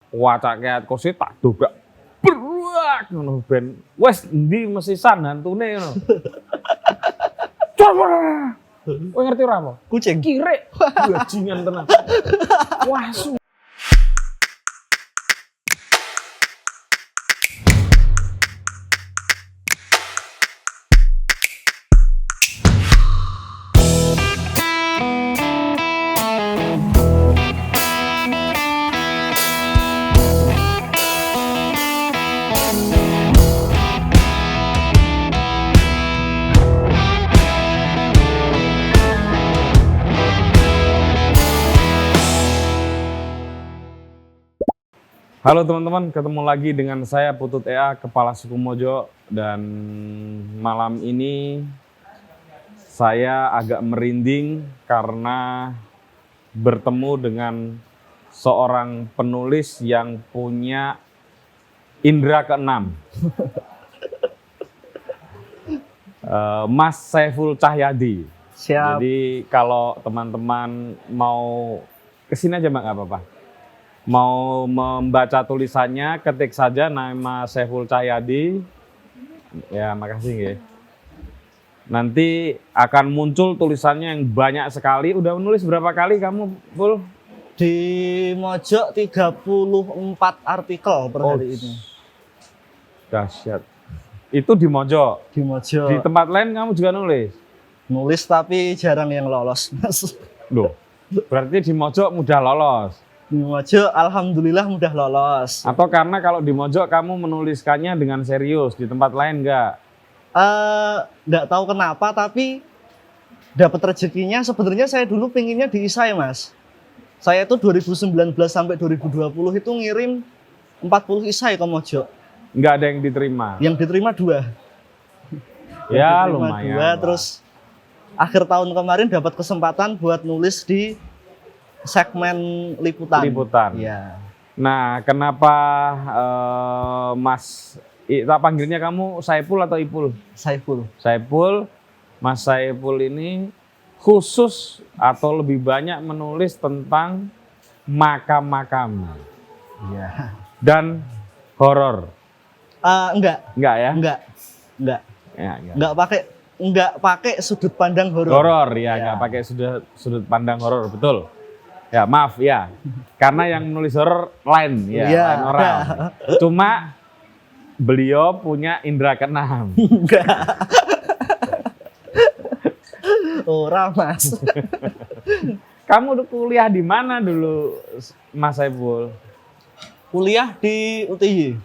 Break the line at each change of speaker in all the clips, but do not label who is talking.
wacake kursi tak dobrak. Berak ngono ben. Wes endi mesisan hantune ngono. Coba. Kowe ngerti ora apa?
Kucing.
Kirek. Bajingan tenan. Wah, halo teman-teman, ketemu lagi dengan saya Putut EA, Kepala Suku Mojo. Dan malam ini saya agak merinding karena bertemu dengan seorang penulis yang punya indera keenam. Mas Saiful Cahyadi.
Siap.
Jadi kalau teman-teman mau kesini aja Mbak, nggak apa-apa. Mau membaca tulisannya, ketik saja nama Saiful Cahyadi. Ya, makasih ya. Nanti akan muncul tulisannya yang banyak sekali. Udah menulis berapa kali kamu, Pul?
Di Mojok 34 artikel per hari ini.
Dahsyat. Itu di Mojok.
Di Mojok.
Di tempat lain kamu juga nulis?
Nulis tapi jarang yang lolos, Mas.
Loh, berarti di Mojok mudah lolos?
Di Mojok alhamdulillah mudah lolos.
Atau karena kalau di Mojok kamu menuliskannya dengan serius, di tempat lain enggak?
Nggak tahu kenapa tapi dapat rezekinya. Sebenarnya saya dulu pinginnya di ISAI, Mas. Saya tuh 2019 sampai 2020 itu ngirim 40 ISAI ke Mojok.
Nggak ada yang diterima?
Yang diterima 2.
Ya
diterima
lumayan
2,
lah.
terus akhir tahun kemarin dapat kesempatan buat nulis di segmen liputan. Ya.
Nah, kenapa Mas, tak panggilnya kamu Saiful atau Ipul?
Saiful.
Saiful, Mas Saiful ini khusus atau lebih banyak menulis tentang makam-makam.
Iya.
Dan horor.
Enggak
Ya?
enggak.
Ya,
Enggak pakai sudut pandang horor.
Horor ya, nggak pakai sudut pandang horor, betul. Ya maaf ya, karena yang menulis horor lain ya, lain orang. Cuma beliau punya indera keenam.
Enggak. Ora, Mas.
Kamu kuliah di mana dulu, Mas Saiful?
Kuliah di UTY.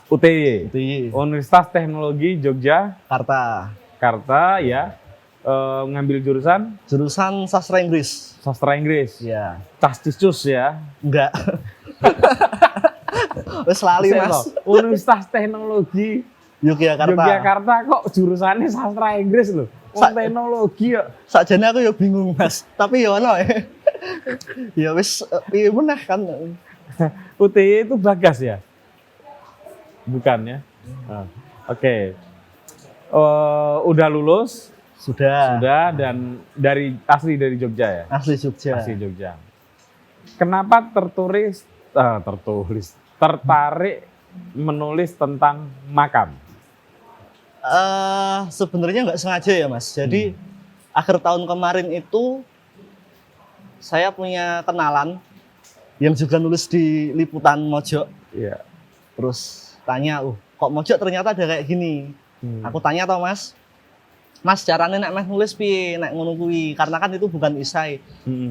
UTY. Universitas Teknologi Yogyakarta ya. Ngambil jurusan
Sastra Inggris.
Sastra Inggris.
Ya.
Casticus ya.
Enggak. Wes lali, Mas.
Universitas Teknologi Yogyakarta kok jurusannya Sastra Inggris loh. Teknologi ya.
Sakjane aku ya bingung, Mas. Tapi ya ono ya wis piye meneh kan.
UTY itu Bagas ya? Bukan ya? Oke. Udah lulus?
Sudah
dan asli dari Jogja ya?
Asli Jogja.
Asli Jogja. Kenapa tertarik menulis tentang makam?
Sebenarnya nggak sengaja ya, Mas. Jadi akhir tahun kemarin itu saya punya kenalan yang juga nulis di liputan Mojok.
Iya.
Terus tanya, kok Mojok ternyata ada kayak gini. Aku tanya toh, Mas caranya nek nulis piye nek ngono kuwi, karena kan itu bukan isai.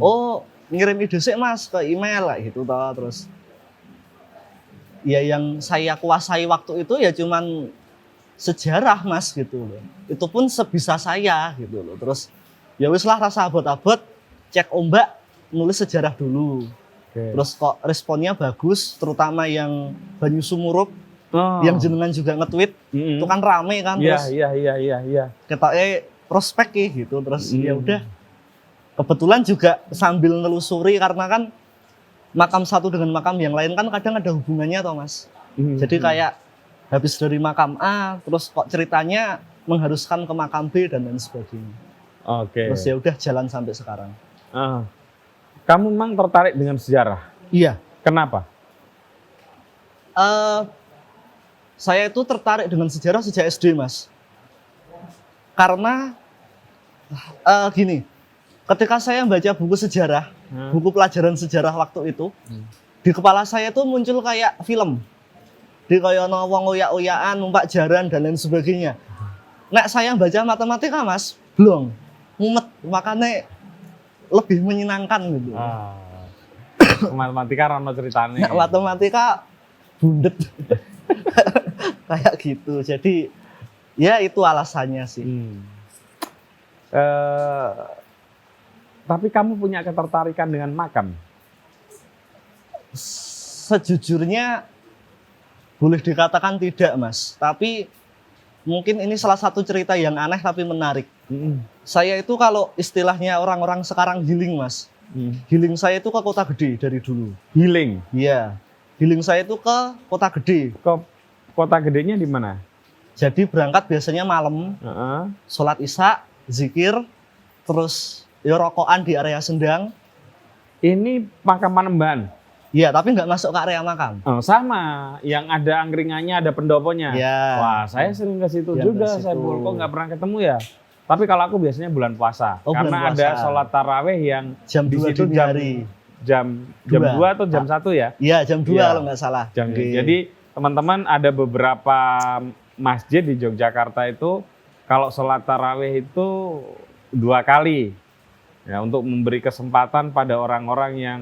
Oh, ngirim ide sik Mas ke email kayak gitu toh. Terus ya yang saya kuasai waktu itu ya cuman sejarah, Mas, gitu loh. Itu pun sebisa saya gitu loh. Terus ya wis lah rasa abot-abot, cek ombak, nulis sejarah dulu. Terus kok responnya bagus, terutama yang Banyu Sumurup. Yang jenengan juga nge-tweet, itu kan rame kan.
Iya.
Ketoknya prospek gitu, terus ya udah. Kebetulan juga sambil nelusuri karena kan makam satu dengan makam yang lain kan kadang ada hubungannya toh, Mas. Jadi kayak habis dari makam A, terus kok ceritanya mengharuskan ke makam B dan lain sebagainya. Terus ya udah jalan sampai sekarang.
Kamu memang tertarik dengan sejarah?
Iya.
Kenapa?
Eh, saya itu tertarik dengan sejarah sejak SD, Mas. Karena gini, ketika saya baca buku sejarah, buku pelajaran sejarah waktu itu, di kepala saya tuh muncul kayak film. Di kayak wong oyak-oyakan, numpak jaran dan lain sebagainya. Nek saya baca matematika, Mas, belum mumet, makanya lebih menyenangkan gitu.
Matematika rono ceritane.
Nek matematika bundet. Kayak gitu. Jadi ya itu alasannya sih.
Tapi kamu punya ketertarikan dengan makam?
Sejujurnya boleh dikatakan tidak, Mas. Tapi mungkin ini salah satu cerita yang aneh tapi menarik. Saya itu kalau istilahnya orang-orang sekarang healing, Mas. Healing saya itu ke Kota Gede dari dulu.
Healing?
Iya. Healing saya itu ke Kota Gede.
Ke Kota Gedenya di mana?
Jadi berangkat biasanya malam, sholat isya, zikir, terus ya rokokan di area Sendang.
Ini makam Panembahan?
Iya, tapi nggak masuk ke area makam.
Oh, sama, yang ada angkringannya, ada pendoponya.
Iya.
Wah, saya sering ke situ juga, saya kok nggak pernah ketemu ya. Tapi kalau aku biasanya bulan puasa, karena
bulan
ada
puasa.
sholat taraweh yang
Jam
di
2
situ
dini hari.
jam 2 atau jam 1 ya?
Iya, jam 2
Iya.
kalau nggak salah.
Jadi teman-teman ada beberapa masjid di Yogyakarta itu kalau sholat taraweh itu 2 kali. Ya, untuk memberi kesempatan pada orang-orang yang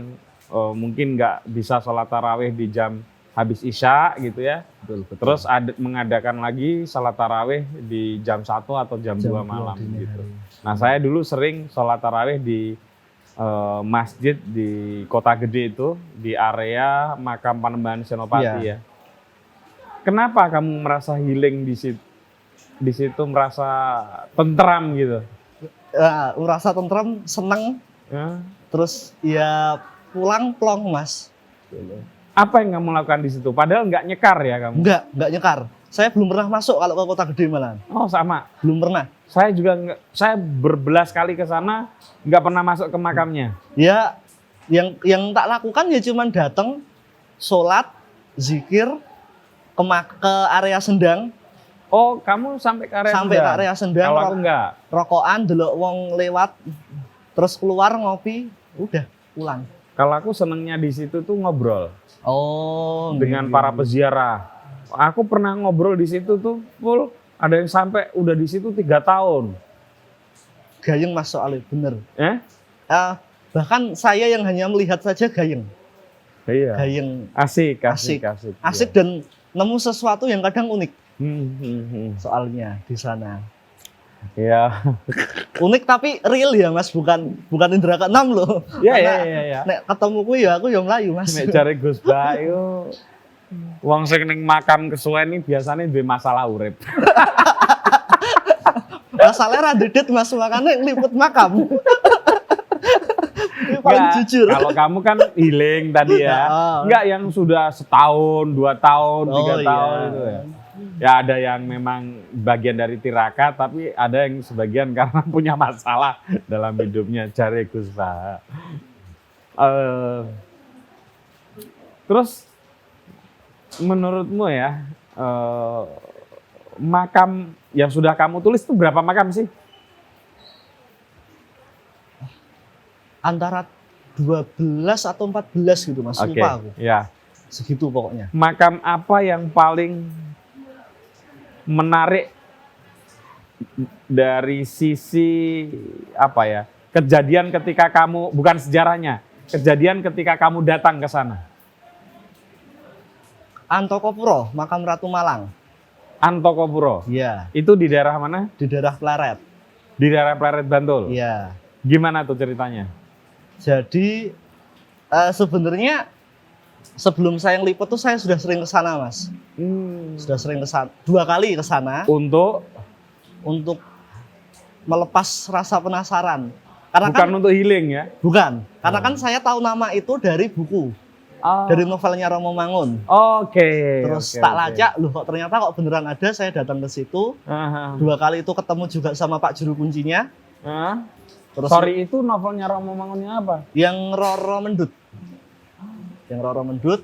mungkin nggak bisa sholat taraweh di jam habis isya gitu ya.
Betul.
Terus mengadakan lagi sholat taraweh di jam 1 atau jam 2 malam gitu. Nah, saya dulu sering sholat taraweh di masjid di Kota Gede itu, di area makam Panembahan Senopati ya. Kenapa kamu merasa healing di situ? Di situ merasa tentram gitu?
Merasa tentram, seneng.
Ya.
Terus ya pulang plong, Mas.
Apa yang kamu lakukan di situ? Padahal nggak nyekar ya kamu?
Nggak nyekar. Saya belum pernah masuk kalau ke Kota Gede malah.
Oh, sama.
Belum pernah.
Saya juga nggak. Saya berbelas kali ke sana nggak pernah masuk ke makamnya.
Ya, yang tak lakukan ya cuman datang, sholat, zikir, ke area Sendang.
Oh, kamu sampai ke area
Sampai ke area Sendang.
Kalau aku nggak.
Rokokan, delok wong lewat, terus keluar ngopi, udah pulang.
Kalau aku senengnya di situ tuh ngobrol dengan para peziarah. Aku pernah ngobrol di situ tuh, full. Ada yang sampai udah di situ 3 tahun.
Gayeng, Mas, soalnya bener. Bahkan saya yang hanya melihat saja gayeng.
Iya.
Gayeng. Asik dan nemu sesuatu yang kadang unik. Soalnya di sana.
Iya.
Unik tapi real ya, Mas, bukan indra keenam loh.
Iya.
Nek ketemu aku ya melayu, Mas.
Nek cari Gus Bayu, wong sing ning makam kesuwen ini biasanya duwe masalah urip.
Masalahnya radedet, Mas, makanya ngeliput makam. Paling jujur.
Kalau kamu kan healing tadi ya. Enggak yang sudah setahun, 2 tahun, 3 tahun itu ya. Ya ada yang memang bagian dari tiraka, tapi ada yang sebagian karena punya masalah dalam hidupnya, cari Gus Bah. Terus menurutmu ya, makam yang sudah kamu tulis itu berapa makam sih?
Antara 12 atau 14 gitu, Mas. Lupa aku.
Ya.
Segitu pokoknya.
Makam apa yang paling menarik dari sisi apa ya? Kejadian ketika kamu, bukan sejarahnya, kejadian ketika kamu datang ke sana.
Antokopuro, makam Ratu Malang.
Antokopuro.
Iya.
Itu di daerah mana?
Di daerah Pleret.
Di daerah Pleret, Bantul.
Iya.
Gimana tuh ceritanya?
Jadi sebenarnya sebelum saya ngeliput tuh saya sudah sering ke sana, Mas. Sudah sering ke sana, 2 kali ke sana. Untuk melepas rasa penasaran. Karena
bukan untuk healing ya?
Bukan. Karena kan saya tahu nama itu dari buku. Dari novelnya Romo Mangun. Terus tak lacak, loh kok ternyata kok beneran ada, saya datang ke situ. 2 kali itu ketemu juga sama Pak Juru Kuncinya. Terus
itu novelnya Romo Mangunnya apa?
Yang Roro Mendut.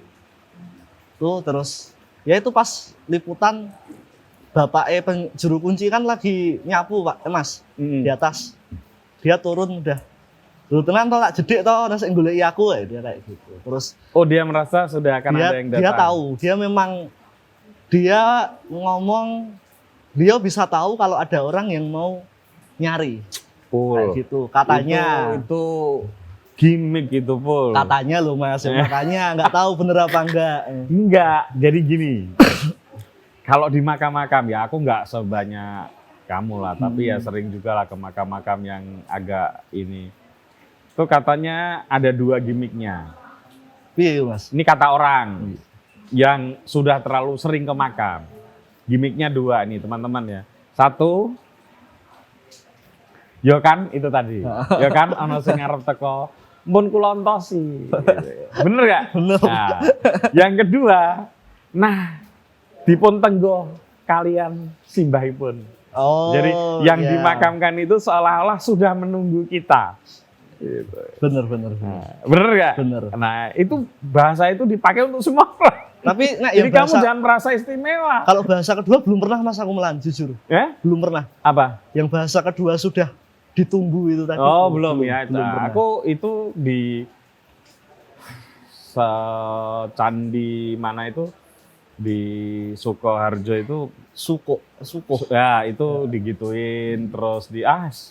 Tuh terus ya itu pas liputan juru kunci kan lagi nyapu Pak, Mas di atas. Dia turun udah. Lu tenan toh tak jedek toh nang sing goleki aku ya dia kayak gitu. Terus
dia merasa sudah akan ada yang datang.
Dia tahu, dia ngomong beliau bisa tahu kalau ada orang yang mau nyari. Kayak gitu katanya.
Itu gimmick gitu, Pul.
Katanya loh Mas, makanya nggak tahu bener apa enggak.
Enggak, jadi gini. Kalau di makam-makam ya aku nggak sebanyak kamu lah, tapi ya sering juga lah ke makam-makam yang agak ini. Itu katanya ada 2 gimmicknya.
Iya Mas.
Ini kata orang yang sudah terlalu sering ke makam. Gimmicknya 2 nih teman-teman ya. 1, yo kan itu tadi. Yo kan ana sing arep teko mun kula entosi. Bener gak?
Bener.
Nah, yang kedua, nah dipun tenggo kalian simbahipun. Jadi yang dimakamkan itu seolah-olah sudah menunggu kita. Gitu.
Bener.
Nah, bener gak?
Bener.
Nah itu bahasa itu dipakai untuk semua orang.
Tapi
jadi kamu jangan merasa istimewa.
Kalau bahasa kedua belum pernah Mas aku melan, jujur.
Ya?
Belum pernah.
Apa?
Yang bahasa kedua sudah ditunggu itu tadi.
Oh belum ya.
Belum
Nah, aku itu di candi mana itu di Sukoharjo itu
Suko.
Ya itu digituin terus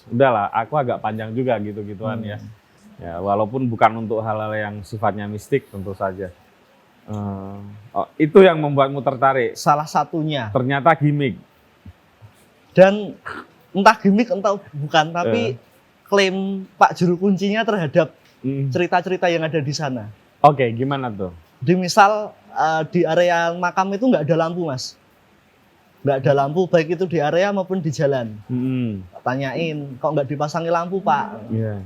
udahlah aku agak panjang juga gitu-gituan ya. Ya walaupun bukan untuk hal-hal yang sifatnya mistik tentu saja. Itu yang membuatmu tertarik.
Salah satunya.
Ternyata gimmick.
Dan entah gimmick entah bukan, tapi klaim Pak Juru Kuncinya terhadap cerita-cerita yang ada di sana.
Oke, gimana tuh?
Misal di area makam itu nggak ada lampu Mas. Nggak ada lampu, baik itu di area maupun di jalan. Tanyain, kok nggak dipasangi lampu Pak?
Yeah.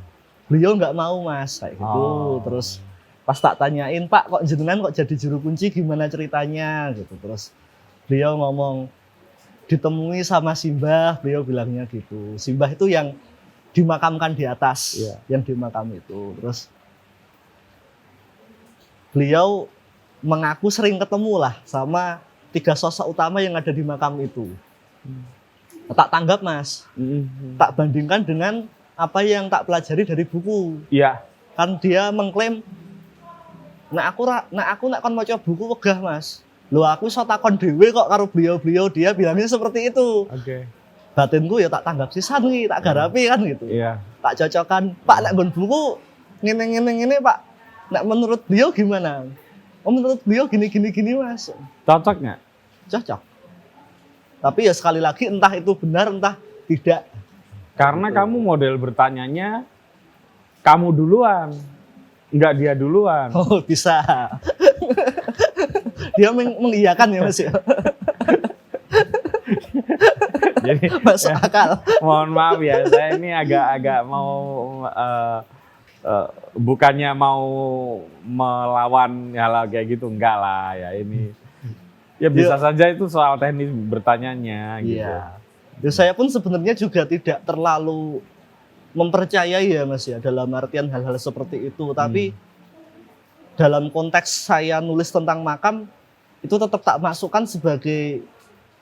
Beliau nggak mau Mas, kayak gitu. Terus pas tak tanyain, Pak kok jenengan kok jadi juru kunci, gimana ceritanya gitu. Terus beliau ngomong ditemui sama Simbah, beliau bilangnya gitu. Simbah itu yang dimakamkan di atas, yang di makam itu. Terus beliau mengaku sering ketemu lah sama 3 sosok utama yang ada di makam itu. Tak tanggap Mas, tak bandingkan dengan apa yang tak pelajari dari buku.
Iya.
Kan dia mengklaim, aku nak kon maca buku wegah Mas. Loh aku iso takon dhewe kok karo beliau-beliau, dia bilangnya seperti itu.
Oke.
Batinku ya tak tanggap sisan nih, tak garapi kan gitu.
Iya.
Tak cocokkan, Pak nek nggon buku ngene Pak. Nek menurut beliau gimana? Oh menurut beliau gini Mas.
Cocok nggak?
Cocok. Tapi ya sekali lagi entah itu benar entah tidak.
Karena kamu model bertanyanya kamu duluan, nggak dia duluan.
Oh bisa. Dia mengiyakan ya Mas ya.
Jadi
masuk akal.
Mohon maaf ya, saya ini agak mau bukannya mau melawan hal kayak gitu, enggak lah ya ini. Ya bisa saja itu soal teknis bertanyanya gitu.
Iya. Ya, saya pun sebenarnya juga tidak terlalu mempercayai ya Mas ya dalam artian hal-hal seperti itu, tapi dalam konteks saya nulis tentang makam itu tetap tak masukkan sebagai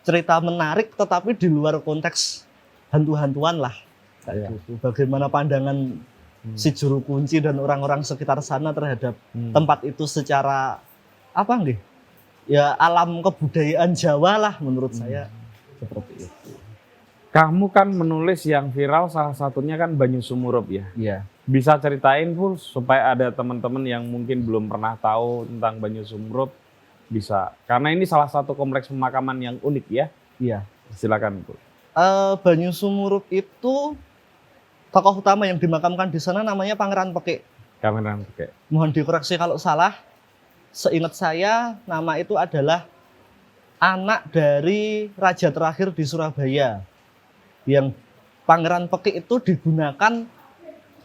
cerita menarik tetapi di luar konteks hantu-hantuan lah. Kayak gitu. Bagaimana pandangan si juru kunci dan orang-orang sekitar sana terhadap tempat itu secara apa nggih? Ya alam kebudayaan Jawa lah menurut saya seperti itu.
Kamu kan menulis yang viral salah satunya kan Banyu Sumurup ya.
Iya.
Bisa ceritain Pul supaya ada teman-teman yang mungkin belum pernah tahu tentang Banyu Sumurup bisa. Karena ini salah satu kompleks pemakaman yang unik ya.
Iya.
Silakan Pul.
Banyu Sumurup itu tokoh utama yang dimakamkan di sana namanya Pangeran Pekik.
Pangeran Pekik. Mohon
dikoreksi kalau salah. Seingat saya nama itu adalah anak dari raja terakhir di Surabaya. Yang Pangeran Pekik itu digunakan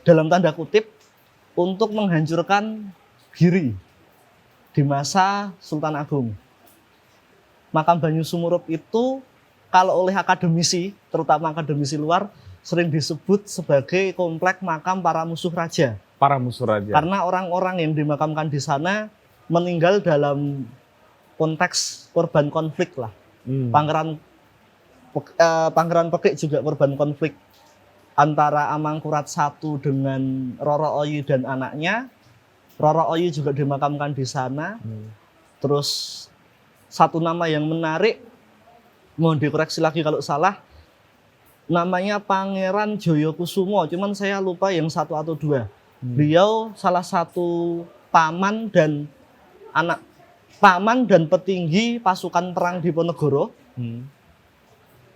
dalam tanda kutip untuk menghancurkan Giri di masa Sultan Agung. Makam Banyu Sumurup itu kalau oleh akademisi, terutama akademisi luar, sering disebut sebagai komplek makam para musuh raja.
Para musuh raja.
Karena orang-orang yang dimakamkan di sana meninggal dalam konteks korban konflik lah.
Hmm.
Pangeran Pekik juga korban konflik antara Amangkurat I dengan Roro Oyi dan anaknya. Roro Oyi juga dimakamkan di sana. Terus satu nama yang menarik, mohon dikoreksi lagi kalau salah, namanya Pangeran Joyokusumo, cuman saya lupa yang 1 atau 2. Beliau salah satu paman dan petinggi pasukan perang Diponegoro.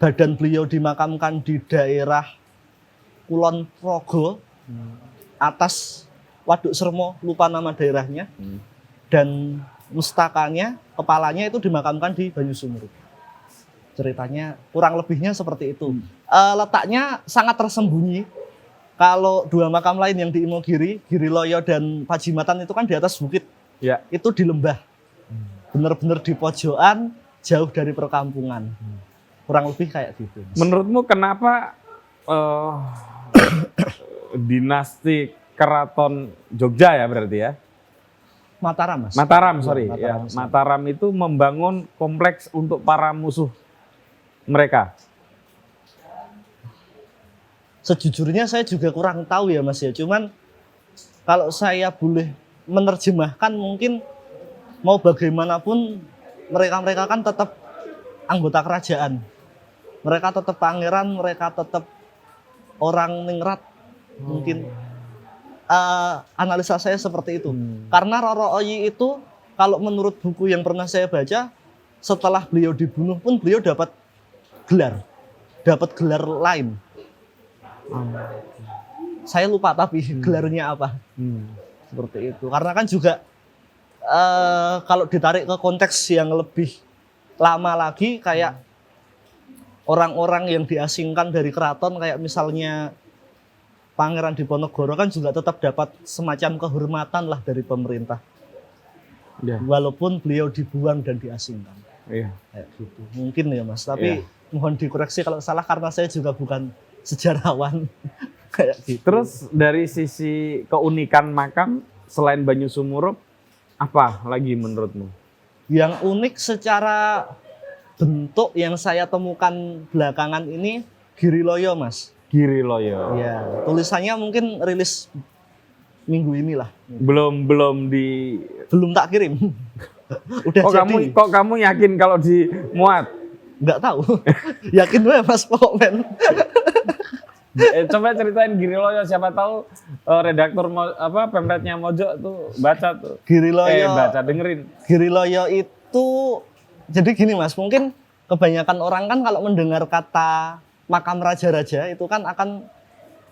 Badan beliau dimakamkan di daerah Kulon Progo, atas Waduk Sermo, lupa nama daerahnya. Dan mustakanya, kepalanya itu dimakamkan di Banyusumurup. Ceritanya kurang lebihnya seperti itu. Letaknya sangat tersembunyi. Kalau 2 makam lain yang di Imogiri, Giriloyo dan Pajimatan itu kan di atas bukit.
Ya.
Itu di lembah. Benar-benar di pojokan, jauh dari perkampungan. Kurang lebih kayak gitu.
Menurutmu kenapa dinasti Keraton Jogja ya berarti ya?
Mataram, Mas.
Mataram, sorry.
Mataram,
ya. Mataram itu membangun kompleks untuk para musuh mereka.
Sejujurnya saya juga kurang tahu ya, Mas ya. Cuman kalau saya boleh menerjemahkan, mungkin mau bagaimanapun mereka kan tetap anggota kerajaan. Mereka tetap pangeran, mereka tetap orang ningrat. Mungkin analisa saya seperti itu. Karena Roro Oyi itu, kalau menurut buku yang pernah saya baca, setelah beliau dibunuh pun beliau dapat gelar lain. Saya lupa tapi gelarnya apa. Seperti itu. Karena kan juga kalau ditarik ke konteks yang lebih lama lagi, kayak orang-orang yang diasingkan dari keraton, kayak misalnya Pangeran Diponegoro kan juga tetap dapat semacam kehormatan lah dari pemerintah. Ya. Walaupun beliau dibuang dan diasingkan. Iya. Kayak gitu. Mungkin ya, Mas. Tapi mohon dikoreksi kalau salah, karena saya juga bukan sejarawan. Kayak gitu.
Terus dari sisi keunikan makam selain Banyusumurup, apa lagi menurutmu?
Yang unik secara bentuk yang saya temukan belakangan ini, Giriloyo, Mas.
Giriloyo.
Ya, tulisannya mungkin rilis minggu inilah.
Belum
tak kirim. Udah jadi.
Kok kamu yakin kalau dimuat?
Nggak tahu. Yakin gue, Mas, pokoknya.
Coba ceritain Giriloyo, siapa tahu redaktur pemretnya Mojo tuh baca tuh.
Giriloyo.
Dengerin.
Giriloyo itu jadi gini, Mas, mungkin kebanyakan orang kan kalau mendengar kata makam raja-raja itu kan akan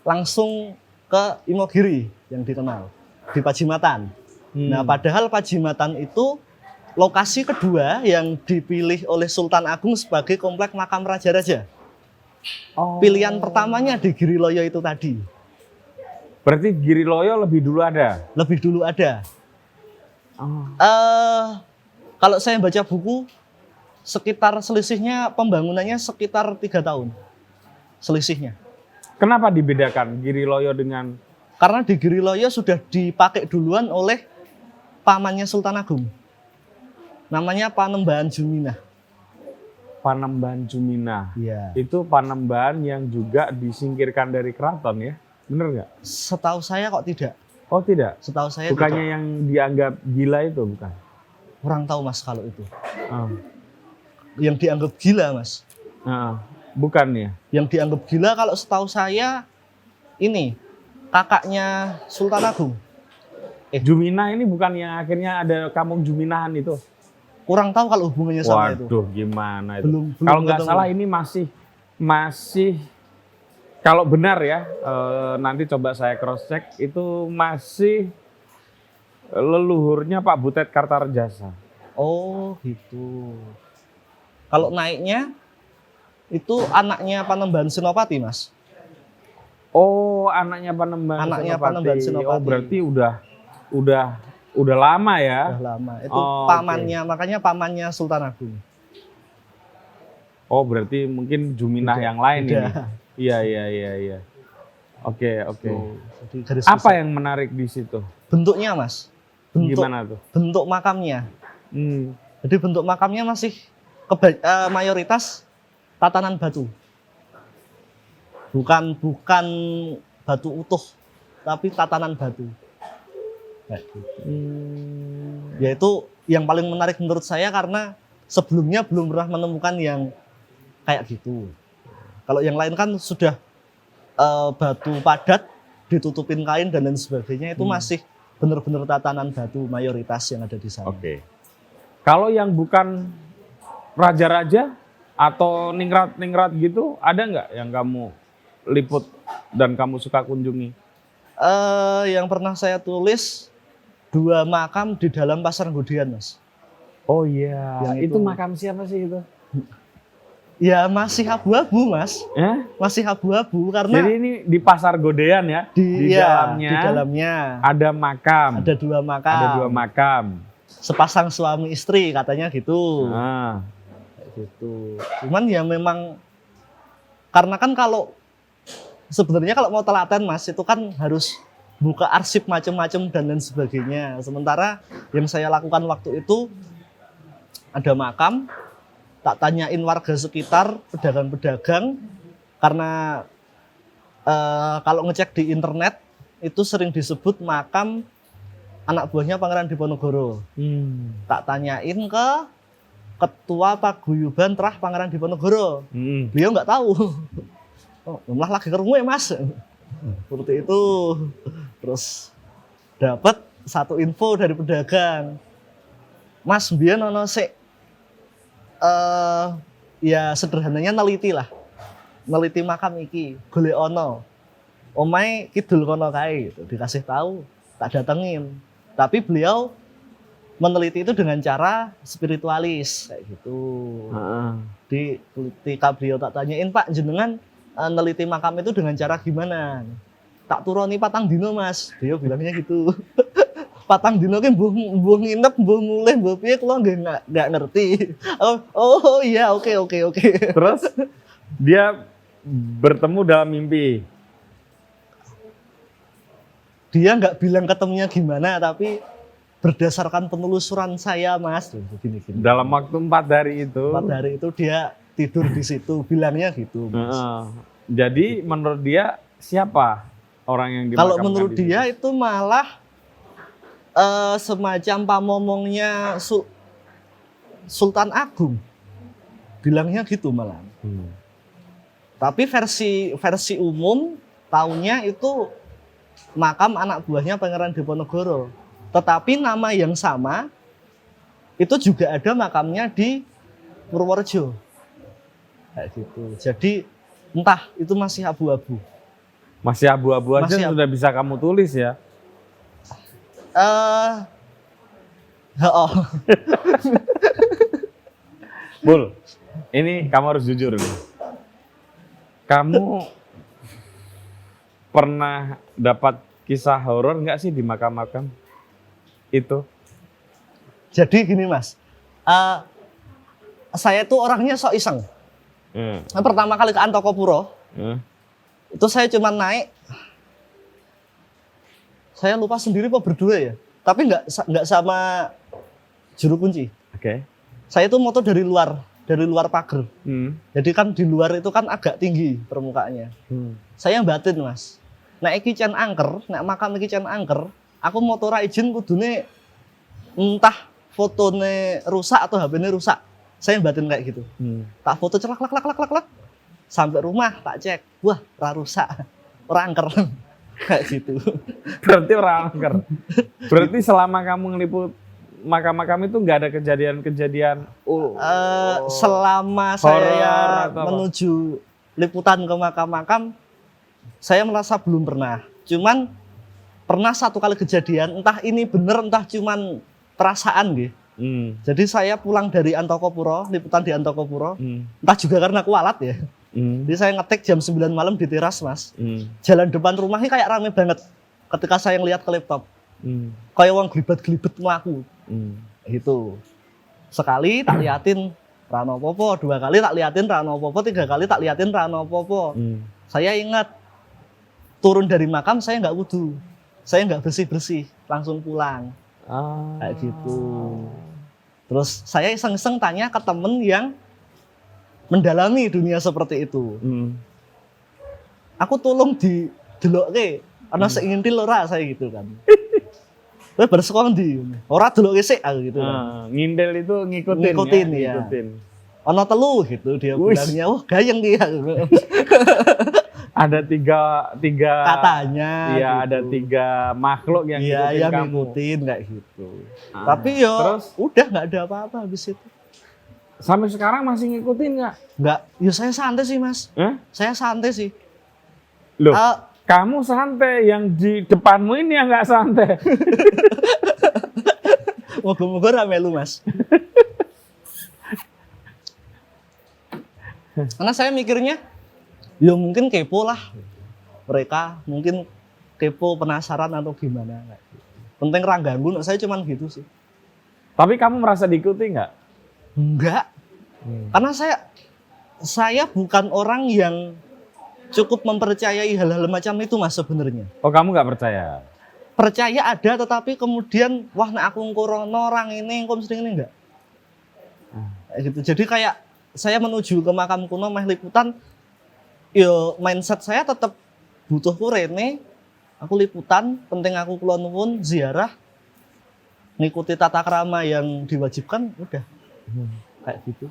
langsung ke Imogiri yang dikenal di Pajimatan. Nah, padahal Pajimatan itu lokasi kedua yang dipilih oleh Sultan Agung sebagai komplek makam raja-raja. Pilihan pertamanya di Giriloyo itu tadi.
Berarti Giriloyo lebih dulu ada?
Lebih dulu ada. Kalau saya baca buku, sekitar selisihnya pembangunannya sekitar 3 tahun. Selisihnya.
Kenapa dibedakan Giriloyo dengan?
Karena di Giriloyo sudah dipakai duluan oleh pamannya Sultan Agung. Namanya Panembahan Juminah.
Panembahan Juminah.
Iya.
Itu Panembahan yang juga disingkirkan dari keraton ya? Bener nggak?
Setahu saya kok tidak.
Oh tidak?
Setahu saya
bukannya
tidak.
Yang dianggap gila itu bukan?
Kurang tahu, Mas, kalau itu. Yang dianggap gila, Mas.
Bukan ya?
Yang dianggap gila kalau setahu saya ini kakaknya Sultan Agung.
Juminah ini bukan yang akhirnya ada kampung Juminahan itu?
Kurang tahu kalau hubungannya sama itu.
Waduh, gimana itu?
Belum
kalau nggak
ketemu.
salah ini masih kalau benar ya, nanti coba saya cross check, itu masih leluhurnya Pak Butet Kartarejasa.
Oh gitu. Kalau naiknya itu anaknya Panembahan Senopati, Mas.
Oh, anaknya Panembahan Senopati. Oh, berarti udah lama ya?
Udah lama. Itu pamannya, makanya pamannya Sultan Agung.
Oh, berarti mungkin Juminah yang lain ini. Iya. Oke. Apa yang menarik di situ?
Bentuknya, Mas.
Gimana tuh?
Bentuk makamnya. Jadi bentuk makamnya masih mayoritas tatanan batu. Bukan batu utuh, tapi tatanan batu. Kayak gitu. Yaitu yang paling menarik menurut saya karena sebelumnya belum pernah menemukan yang kayak gitu. Kalau yang lain kan sudah batu padat, ditutupin kain dan lain sebagainya, itu masih benar-benar tatanan batu mayoritas yang ada di sana.
Oke. Kalau yang bukan raja-raja atau ningrat-ningrat gitu, ada nggak yang kamu liput dan kamu suka kunjungi?
Yang pernah saya tulis 2 makam di dalam Pasar Ngodian, Mas.
Oh iya,
Yang
itu makam siapa sih itu?
Ya masih abu-abu, Mas. Masih abu-abu karena
Jadi ini di Pasar Godean ya? Di
dalamnya
ada makam.
ada 2 makam.
Ada 2 makam.
Sepasang suami istri katanya gitu.
Ah.
Kayak gitu. Cuman ya memang karena kan kalau sebenarnya kalau mau telaten, Mas, itu kan harus buka arsip macam-macam dan lain sebagainya. Sementara yang saya lakukan waktu itu ada makam, tak tanyain warga sekitar, pedagang-pedagang, karena kalau ngecek di internet itu sering disebut makam anak buahnya Pangeran Diponegoro. Tak tanyain ke ketua paguyuban Trah Pangeran Diponegoro. Beliau nggak tahu. Oh, malah lagi kerungu ya, Mas. Seperti itu. Terus dapat satu info dari pedagang. Mas, biyen ono sik ya sederhananya neliti lah. Neliti makam iki, golek ono. Omahe kidul kono kae gitu. Dikasih tahu, tak datengin. Tapi beliau meneliti itu dengan cara spiritualis kayak gitu. Di ketika beliau tak tanyain, Pak, jenengan neliti makam itu dengan cara gimana? Tak turuni 4 dino, Mas. Dia bilangnya gitu. 4 dino ki mbuh nginep, mbuh mulih, mbuh piye kula nggak ngerti. Oh iya, oke.
Terus dia bertemu dalam mimpi.
Dia nggak bilang ketemunya gimana, tapi berdasarkan penelusuran saya, Mas. Gini.
Dalam waktu 4 hari itu.
4 hari itu dia tidur di situ, bilangnya gitu, Mas.
Jadi menurut dia siapa orang yang dimakamkan?
Kalau menurut dia itu malah semacam pamomongnya Sultan Agung, bilangnya gitu malah. Tapi versi umum taunya itu makam anak buahnya Pangeran Diponegoro. Tetapi nama yang sama itu juga ada makamnya di Purworejo. Kayak gitu. Jadi entah itu masih abu-abu.
Masih abu-abu aja sudah bisa kamu tulis ya? Bul, ini kamu harus jujur nih. Kamu pernah dapat kisah horor nggak sih di makam-makam itu?
Jadi gini, Mas, saya tuh orangnya sok iseng. Pertama kali ke Antokopuro, itu saya cuma naik. Saya lupa sendiri apa berdua ya, tapi nggak sama juru kunci.
Oke.
Saya itu moto dari luar pagar. Jadi kan di luar itu kan agak tinggi permukaannya. Saya batin, Mas. Nek iki cen angker, nek makam iki cen angker, aku motor izin kudune entah fotone rusak atau HP-ne rusak. Saya batin kayak gitu. Tak foto celak sampai rumah tak cek, wah ora rusak, ora angker. Kayak gitu.
Berarti orang angker. Berarti selama kamu ngeliput makam-makam itu nggak ada kejadian-kejadian
selama saya menuju liputan ke makam-makam, saya merasa belum pernah. Cuman pernah satu kali kejadian, entah ini bener entah cuman perasaan gitu. Jadi saya pulang dari Antokopuro, liputan di Antokopuro, entah juga karena kualat ya. Jadi saya ngetik jam 9 malam di teras, Mas. Jalan depan rumah ini kayak rame banget ketika saya ngeliat ke laptop. Kayak uang gelibet-gelibet melaku. Gitu. Sekali tak liatin Rano Popo, 2 kali tak liatin Rano Popo, 3 kali tak liatin Rano Popo. Saya ingat turun dari makam saya nggak wudu, saya nggak bersih-bersih, langsung pulang. Kayak gitu. Terus saya iseng-iseng tanya ke temen yang mendalami dunia seperti itu. Aku tolong di delokke ana sing ngintil ora saya gitu kan. Kowe bersekon ndi? Ora delokke sik aku gitu kan.
Ngindel itu ngikutin
Ngikutin,
ya.
ya.
Ngikutin.
Ana telu gitu dia
Wis.
bilangnya. Wah, gayeng dia.
Ada tiga
Katanya.
Iya,
gitu.
ada 3 makhluk yang
Iya,
ngikutin
yang
kamu.
ngikutin kayak gitu.
Ah,
Tapi yo
terus
udah nggak ada apa-apa habis itu.
sampai sekarang masih ngikutin nggak?
Nggak, yo saya santai sih mas.
Hah?
Saya santai sih.
Loh,
Eh,
kamu santai, yang di depanmu ini yang nggak santai.
moga-moga rame lu mas. Karena saya mikirnya, ya mungkin kepo lah. Mereka mungkin kepo, penasaran atau gimana. Kayak gitu. Penting ra ganggu, saya cuman gitu sih.
Tapi kamu merasa diikuti nggak?
Enggak, karena saya bukan orang yang cukup mempercayai hal-hal macam itu mas sebenarnya.
Oh, kamu nggak percaya?
Percaya ada, tetapi kemudian wah nek aku ngkorono orang ini, engko mesti ini enggak. Kayak gitu. Jadi kayak saya menuju ke makam kuno meh liputan, yo mindset saya tetap butuh rene, aku liputan, penting aku kula nuwun ziarah, ngikuti tata krama yang diwajibkan, udah kayak gitu.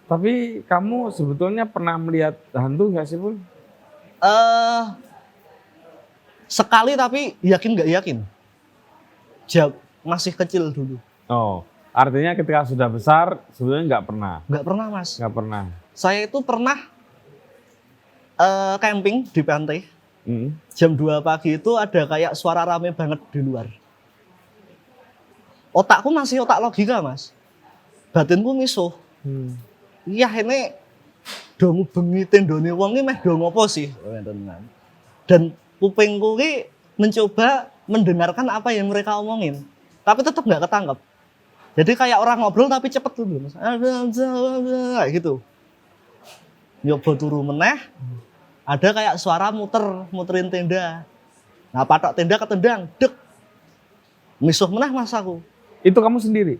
Tapi kamu sebetulnya pernah melihat hantu nggak sih, Pul?
Sekali tapi yakin nggak yakin. Jawab masih kecil dulu.
Oh, artinya ketika sudah besar sebetulnya nggak pernah.
Nggak pernah mas.
Nggak pernah.
Saya itu pernah camping di pantai.
Hmm.
Jam 2 pagi itu ada kayak suara rame banget di luar. Otakku masih otak logika mas. Batinku misuh. Iya ini dong bengi tendone wong iki meh do ngopo sih? Dan kupingku ki mencoba mendengarkan apa yang mereka omongin, tapi tetap nggak ketangkep. Jadi kayak orang ngobrol tapi cepet dulu mas, kayak gitu. Nyoba turu meneh, ada kayak suara muterin tenda. Nah patok tenda ketendang, dek, misuh meneh mas aku.
Itu kamu sendiri?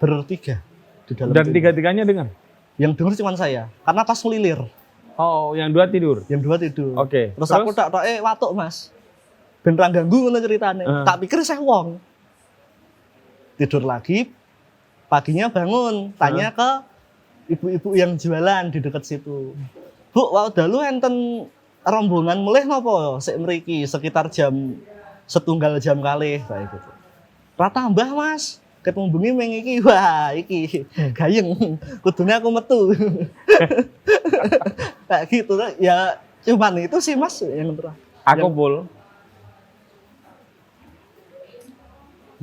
Bertiga di dalam
Dan
tenda.
3-3-nya dengar?
Yang dengar cuma saya, karena pas ngelilir.
Oh, yang 2 tidur?
Yang 2 tidur.
Oke.
Terus aku tak watuk mas. Ben ra ganggu ngono ceritane. Tak pikir saya wong. Tidur lagi, paginya bangun, tanya ke ibu-ibu yang jualan di dekat situ. Bu, wau dalu enten rombongan mulih napa sik mriki sekitar jam 1 jam kalih kayak gitu. Ra tambah mas. Ketemu bengi meng iki, wah iki gayeng, kudune aku metu. Kayak gitu ya, cuman itu sih mas yang terakhir.
Aku Pul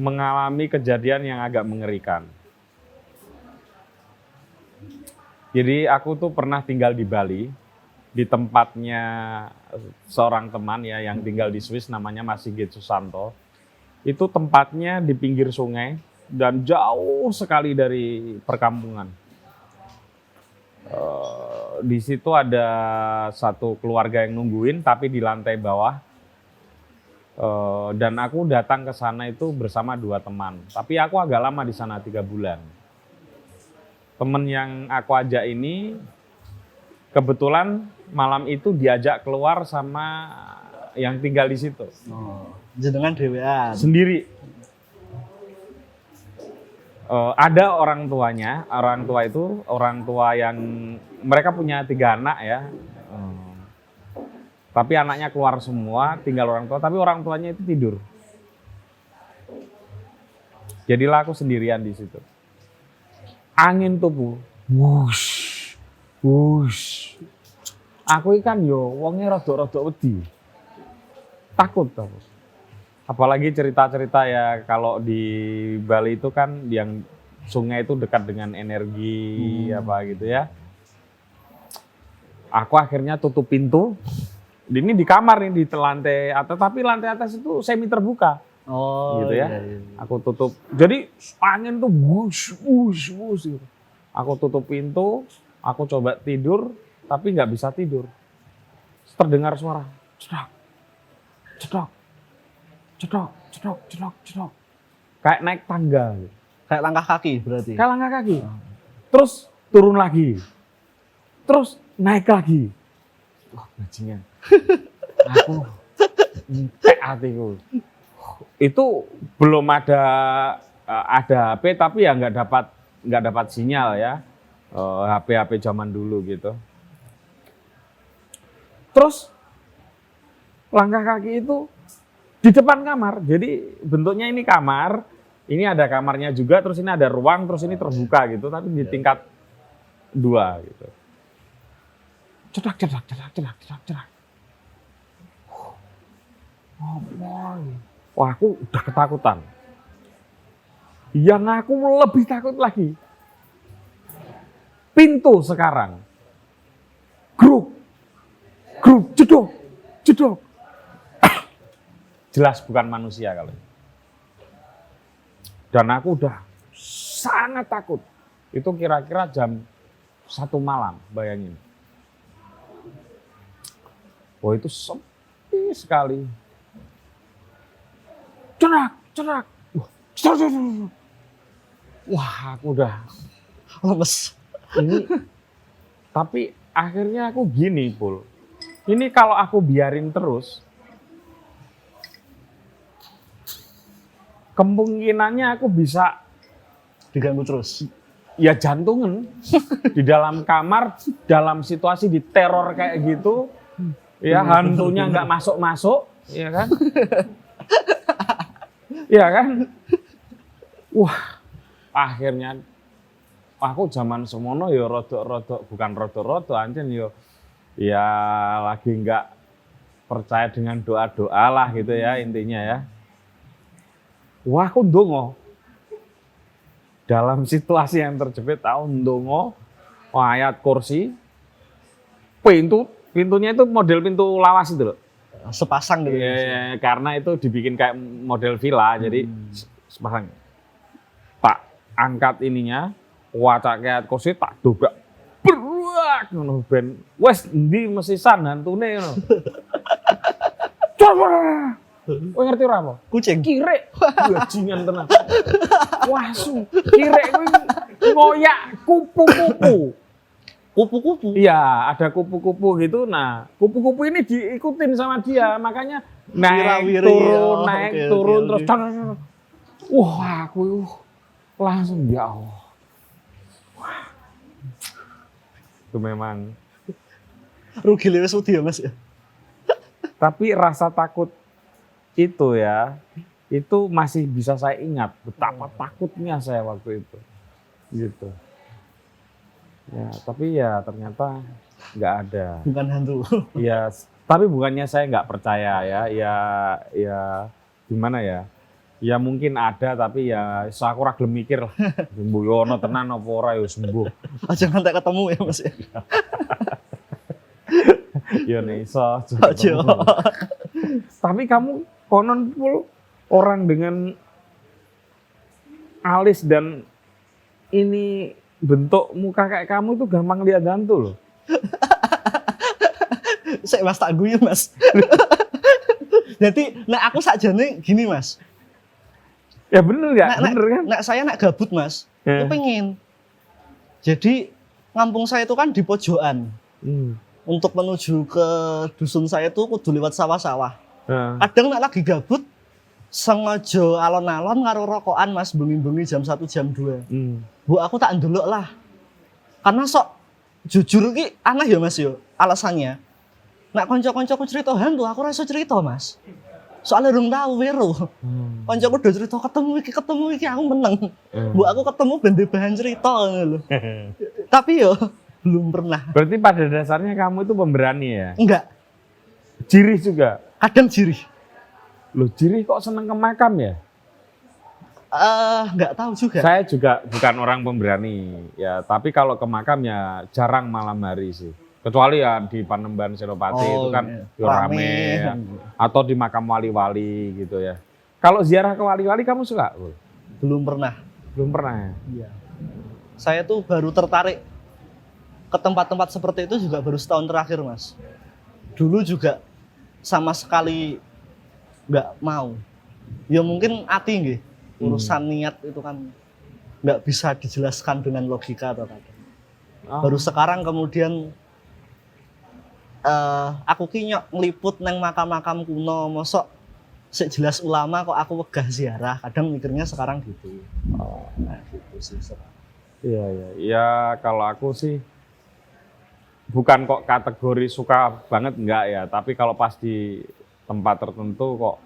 mengalami kejadian yang agak mengerikan. Jadi aku tuh pernah tinggal di Bali, di tempatnya seorang teman ya yang tinggal di Swiss, namanya Mas Sigit Susanto. Itu tempatnya di pinggir sungai dan jauh sekali dari perkampungan. Di situ ada satu keluarga yang nungguin, tapi di lantai bawah. Dan aku datang ke sana itu bersama 2 teman. Tapi aku agak lama di sana, 3 bulan. Temen yang aku ajak ini kebetulan malam itu diajak keluar sama yang tinggal di situ.
Oh, jenengan dhewean.
Sendiri. Ada orang tuanya, orang tua itu orang tua yang mereka punya 3 anak ya. Tapi anaknya keluar semua, tinggal orang tua, tapi orang tuanya itu tidur. Jadilah aku sendirian di situ. Angin tuh Bu, wush, wush. Aku ikan yo, wongnya rodok-rodok wedi. Takut aku. Apalagi cerita-cerita ya kalau di Bali itu kan yang sungai itu dekat dengan energi apa gitu ya. Aku akhirnya tutup pintu. Ini di kamar nih di lantai atas, tapi lantai atas itu semi terbuka.
Oh,
Gitu ya.
iya.
Aku tutup. Jadi angin tuh wush, wush, wush gitu. Aku tutup pintu, aku coba tidur, tapi nggak bisa tidur. Terdengar suara cedak, cedak, cedak, cedak, cedak, cedak. Kayak naik tangga. Gitu.
Kayak langkah kaki berarti.
Kayak langkah kaki. Terus turun lagi. Terus naik lagi. Wah, bajingan. Aku entek hatiku. Itu belum ada HP tapi ya nggak dapat sinyal ya. HP zaman dulu gitu. Terus langkah kaki itu di depan kamar. Jadi bentuknya ini kamar, ini ada kamarnya juga, terus ini ada ruang, terus ini terbuka gitu, tapi di tingkat 2 gitu. Cedak. Oh boy. Wah, aku udah ketakutan. Yang aku lebih takut lagi, pintu sekarang. Gruk, jedok. Jelas bukan manusia kalau ini. Dan aku udah sangat takut. Itu kira-kira jam 1 malam, bayangin. Oh, itu sepi sekali. Cerak. Wah, aku udah
Lemes.
ini. Tapi akhirnya aku gini, Pul. Ini kalau aku biarin terus, kemungkinannya aku bisa
Diganggu terus.
ya jantungan di dalam kamar, dalam situasi diteror kayak gitu, ya hantunya nggak masuk, ya kan? Iya kan? Wah, akhirnya aku zaman semono ya rodok bukan rodok anjen ya lagi nggak percaya dengan doa lah gitu ya intinya ya. Wah, aku ndonga. Dalam situasi yang terjepit tahu ndonga ayat kursi. Pintunya itu model pintu lawas itu loh.
Sepasang gitu.
Ya, karena itu dibikin kayak model villa, jadi sepasang. Tak angkat ininya, wacak kayak kursi tak dobrak. Beruak ngono ben. Wes endi mesisan hantune ngono. Coba. Kowe ngerti ora apa?
Kucing.
Kirek. Bajingan tenan. Wah, kirek kuwi ngoyak kupu-kupu.
Kupu-kupu.
Iya, ada kupu-kupu gitu. Nah, kupu-kupu ini diikutin sama dia, makanya naik turun, terus. Wah, aku langsung ya Allah. Wah. Itu memang.
Rugi lewes wedi ya, Mas ya.
Tapi rasa takut itu ya, itu masih bisa saya ingat betapa takutnya saya waktu itu. Gitu. Ya, tapi ya ternyata nggak ada.
Bukan hantu.
Ya, tapi bukannya saya nggak percaya ya. Ya gimana ya? Ya mungkin ada, tapi ya aku ora gelem mikir lah. Mbuyono tenan apa ora ya sembuh.
Aja ngantek ketemu ya, Mas ya.
Ya nek iso.
Aja.
Tapi kamu konon Pul orang dengan alis dan ini bentuk muka kayak kamu itu gampang lihat hantu loh.
Saya Mas tak guyu, Mas. Jadi, aku sakjane gini, Mas.
Ya bener nggak? Bener kan?
Saya gabut, Mas.
Ya.
Itu pengen. Jadi, ngampung saya itu kan di pojokan. Untuk menuju ke dusun saya itu kudu lewat sawah-sawah. Kadang lagi gabut, sengaja alon-alon karo rokokan, Mas, bengi-bengi jam 1 jam 2. Bu, aku tak ndelok lah. Karena sok jujur iki aneh ya, Mas yo. Alasannya. Nek kanca-kancaku cerita hantu, aku ora iso cerita, Mas. Soalnya urung tahu wero. Kancaku udah cerita ketemu iki aku meneng. Bu, aku ketemu bende bahan cerita ngono lho. Tapi yo belum pernah.
Berarti pada dasarnya kamu itu pemberani ya?
Enggak.
Jirih juga?
Kadang jirih.
Loh, jirih kok seneng ke makam ya?
Nggak tahu juga.
Saya juga bukan orang pemberani ya, tapi kalau ke makam ya jarang malam hari sih. Kecuali ya di Panembahan Senopati itu kan
iya.
rame ya. Atau di makam wali-wali gitu ya. Kalau ziarah ke wali-wali kamu suka?
Belum pernah.
Belum pernah ya?
Iya. Saya tuh baru tertarik ke tempat-tempat seperti itu juga baru setahun terakhir, Mas. Dulu juga sama sekali nggak mau. Ya mungkin hati nggih. Urusan niat itu kan nggak bisa dijelaskan dengan logika atau apa.
Oh.
Baru sekarang kemudian aku kinyok ngeliput neng makam-makam kuno, mosok sik jelas ulama kok aku wegah ziarah. Kadang mikirnya sekarang gitu. Nah, gitu sih sekarang.
Iya, iya. Ya kalau aku sih bukan kok kategori suka banget enggak ya, tapi kalau pas di tempat tertentu kok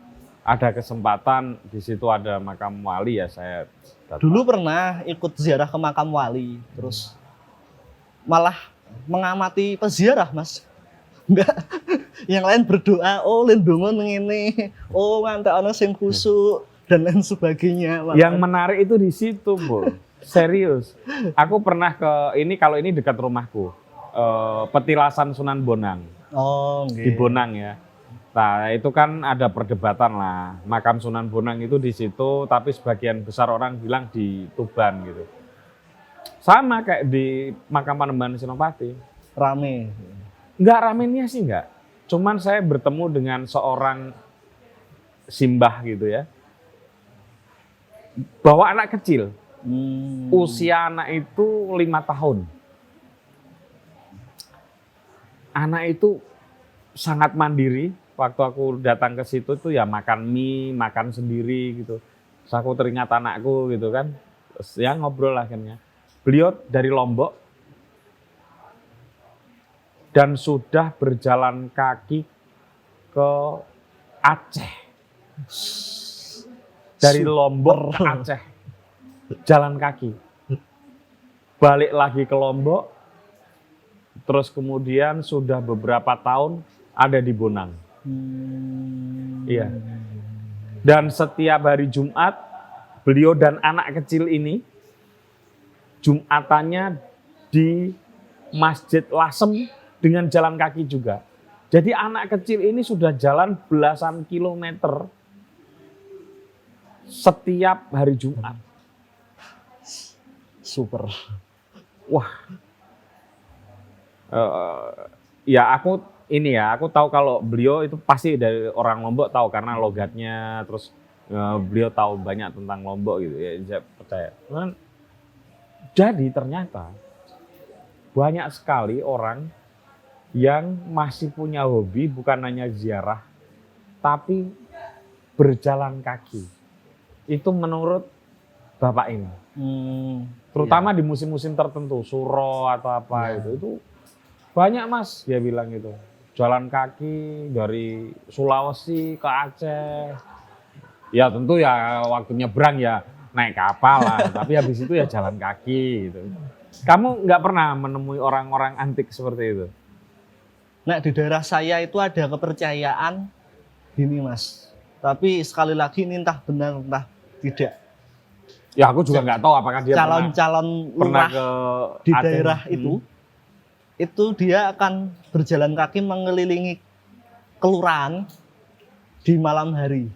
ada kesempatan di situ ada makam wali ya saya datang.
Dulu pernah ikut ziarah ke makam wali, terus malah mengamati peziarah, Mas. Enggak, yang lain berdoa, oh lindungan ngene, oh ngantek ana sing khusuk dan lain sebagainya.
Yang menarik itu di situ, Bu. Serius. Aku pernah ke ini, kalau ini dekat rumahku. Petilasan Sunan Bonang.
Oh,
Di Bonang ya. Nah, itu kan ada perdebatan lah. Makam Sunan Bonang itu di situ, tapi sebagian besar orang bilang di Tuban gitu. Sama kayak di makam Panembahan Senopati.
Rame.
Enggak ramenya sih enggak. Cuman saya bertemu dengan seorang simbah gitu ya. Bawa anak kecil. Usia anak itu 5 tahun. Anak itu sangat mandiri. Waktu aku datang ke situ tuh ya makan mie, makan sendiri gitu. Terus aku teringat anakku gitu kan. Terus ya ngobrol akhirnya. Beliau dari Lombok. Dan sudah berjalan kaki ke Aceh. Dari Lombok ke Aceh. Jalan kaki. Balik lagi ke Lombok. Terus kemudian sudah beberapa tahun ada di Bonang. Iya. Dan setiap hari Jumat, beliau dan anak kecil ini, Jumatannya di Masjid Lasem, dengan jalan kaki juga. Jadi anak kecil ini sudah jalan belasan kilometer setiap hari Jumat.
Super.
Wah. Ya aku tahu kalau beliau itu pasti dari orang Lombok tahu karena logatnya, terus beliau tahu banyak tentang Lombok gitu ya, saya percaya. Jadi ternyata banyak sekali orang yang masih punya hobi bukan hanya ziarah, tapi berjalan kaki. Itu menurut Bapak ini. Terutama di musim-musim tertentu, Suro atau apa itu banyak Mas, dia bilang gitu. Jalan kaki dari Sulawesi ke Aceh. Ya tentu ya waktu nyebrang ya naik kapal lah, tapi habis itu ya jalan kaki gitu. Kamu nggak pernah menemui orang-orang antik seperti itu?
Nah, di daerah saya itu ada kepercayaan gini, Mas. Tapi sekali lagi ini entah benar entah tidak.
Ya aku juga nggak tahu apakah dia
calon-calon
pernah
lurah
ke
di
Aceh.
daerah itu dia akan berjalan kaki mengelilingi kelurahan di malam hari.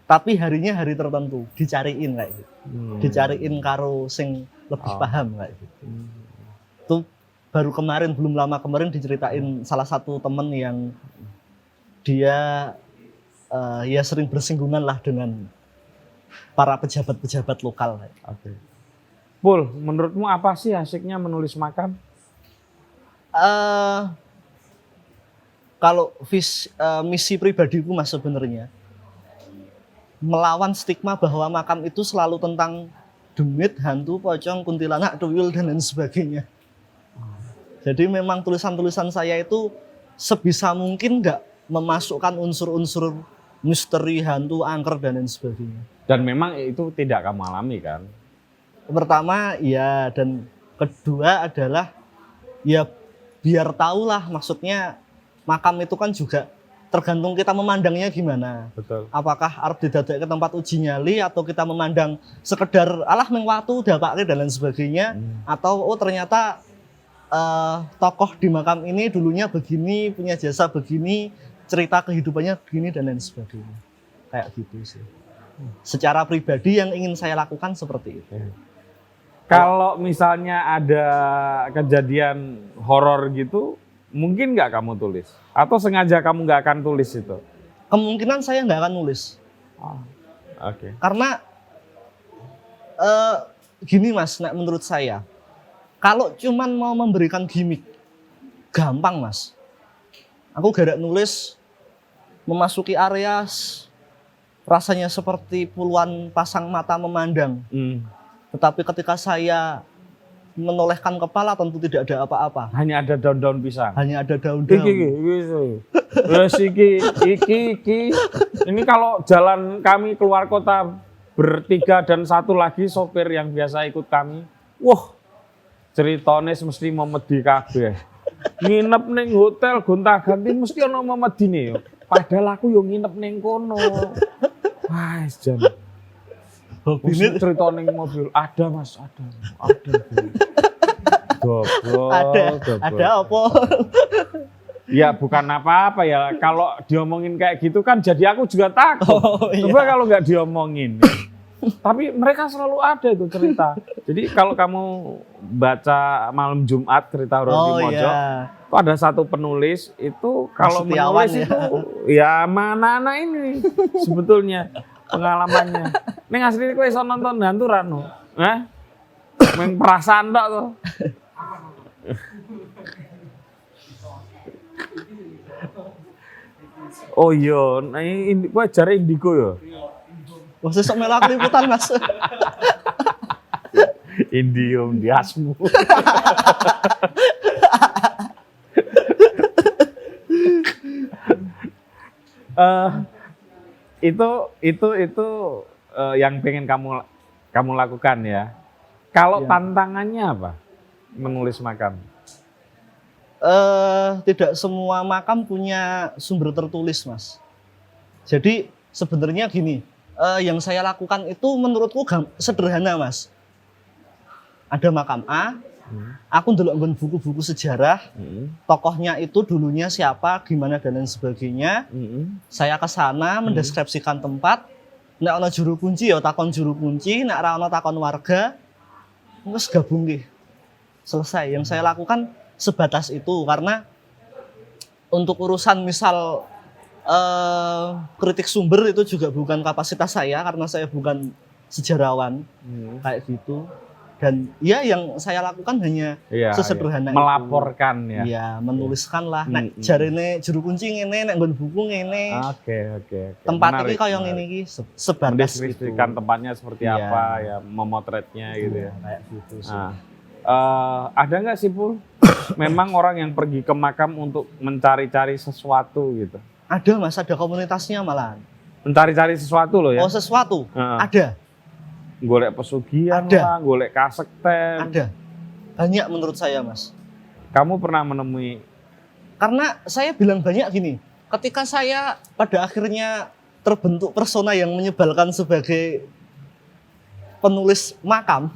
Tapi harinya hari tertentu, dicariin kayak gitu. Dicariin karo sing lebih paham kayak gitu. Itu baru kemarin, belum lama kemarin diceritain salah satu temen yang dia ya sering bersinggungan lah dengan para pejabat-pejabat lokal.
Oke. Pul, menurutmu apa sih asiknya menulis makam?
Kalau misi pribadiku Mas sebenarnya melawan stigma bahwa makam itu selalu tentang demit, hantu, pocong, kuntilanak, tuyul dan lain sebagainya. Jadi memang tulisan-tulisan saya itu sebisa mungkin nggak memasukkan unsur-unsur misteri, hantu, angker dan lain sebagainya.
Dan memang itu tidak kamu alami kan?
Pertama ya, dan kedua adalah ya biar tahulah, maksudnya makam itu kan juga tergantung kita memandangnya gimana.
Betul.
Apakah arep didadak ke tempat uji nyali atau kita memandang sekedar alah ming watu dapake dan lain sebagainya, atau oh ternyata tokoh di makam ini dulunya begini, punya jasa begini, cerita kehidupannya begini dan lain sebagainya. Kayak gitu sih. Secara pribadi yang ingin saya lakukan seperti itu.
Kalau misalnya ada kejadian horor gitu, mungkin nggak kamu tulis? Atau sengaja kamu nggak akan tulis itu?
Kemungkinan saya nggak akan nulis.
Oke.
Karena gini Mas, nek menurut saya, kalau cuman mau memberikan gimmick, gampang Mas. Aku garek nulis, memasuki area rasanya seperti puluhan pasang mata memandang. Tetapi ketika saya menolehkan kepala tentu tidak ada apa-apa.
Hanya ada daun-daun pisang.
Hanya ada daun-daun.
Iki. Ini kalau jalan kami keluar kota bertiga dan satu lagi sopir yang biasa ikut kami. Wah, ceritanya mesti memedi kabeh. Nginep ning hotel gonta-ganti mesti ana memedine yo. Padahal aku yo nginep ning kono. Wah, jan. Hobi cerita ning mobil ada Mas, ada. Goblok.
Ada apa?
Ya bukan apa-apa ya. Kalau diomongin kayak gitu kan jadi aku juga takut.
Iya.
Coba kalau nggak diomongin. Tapi mereka selalu ada itu cerita. Jadi kalau kamu baca malam Jumat cerita Rodi Mojo,
iya.
itu ada satu penulis itu kalau
Setiawan,
menulis itu ya mana ini sebetulnya pengalamannya. Ning asline kowe iso nonton hantu rano. Meng perasaan tok to. Oh iya, nah ini kowe jare indigo ya.
Wah, sesuk melu aku liputan Mas.
Indium diasmu. Itu yang pengen kamu lakukan ya. Kalau tantangannya apa? Menulis makam.
Tidak semua makam punya sumber tertulis, Mas. Jadi sebenarnya gini, yang saya lakukan itu menurutku sederhana, Mas. Ada makam A, aku ndelok buku-buku sejarah, tokohnya itu dulunya siapa, gimana dan lain sebagainya. Saya ke sana mendeskripsikan tempat. Nek ana juru kunci ya takon juru kunci, nek ora ana takon warga. Wes gabung nggih. Selesai. Yang saya lakukan sebatas itu karena untuk urusan misal kritik sumber itu juga bukan kapasitas saya karena saya bukan sejarawan kayak gitu. Dan ya yang saya lakukan hanya sesederhana
melaporkan
itu. Ya, menuliskan lah. Nek jarene juru kunci ngene, nek nggon buku ngene.
Oke.
Tempat ini kaya ngene iki sebatas itu.
Mendeskripsikan tempatnya seperti apa ya, memotretnya gitu ya.
Kayak gitu sih.
Ada nggak sih Pul? Memang orang yang pergi ke makam untuk mencari-cari sesuatu gitu.
Ada Mas, ada komunitasnya malahan.
Mencari-cari sesuatu loh ya?
Oh sesuatu? Ada.
Golek pesugihan lah, golek kasekten.
Ada. Banyak menurut saya Mas.
Kamu pernah menemui?
Karena saya bilang banyak gini. Ketika saya pada akhirnya terbentuk persona yang menyebalkan sebagai penulis makam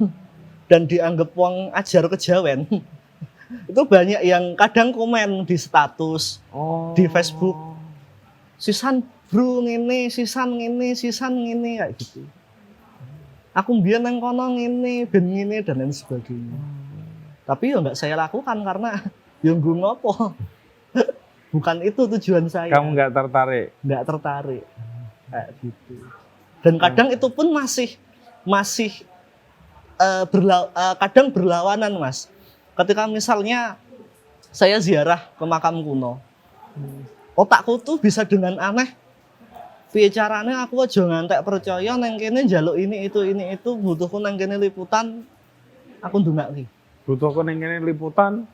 dan dianggap wong ajar kejawen. Itu banyak yang kadang komen di status, di Facebook. Sisan bro ngene, sisan ngene kayak gitu. Aku mbiyen nang kono ngene, ben ngene dan lain sebagainya. Tapi ya enggak saya lakukan karena ya nggo ngopo. Bukan itu tujuan saya.
Kamu enggak tertarik?
Enggak tertarik. Kayak gitu. Dan kadang itu pun masih kadang berlawanan, Mas. Ketika misalnya saya ziarah ke makam kuno. Otakku tuh bisa dengan aneh. Piye carane aku aja ngantek percaya nang kene njaluk ini itu butuhku nang kene liputan aku ndongakne.
Butuhku nang kene liputan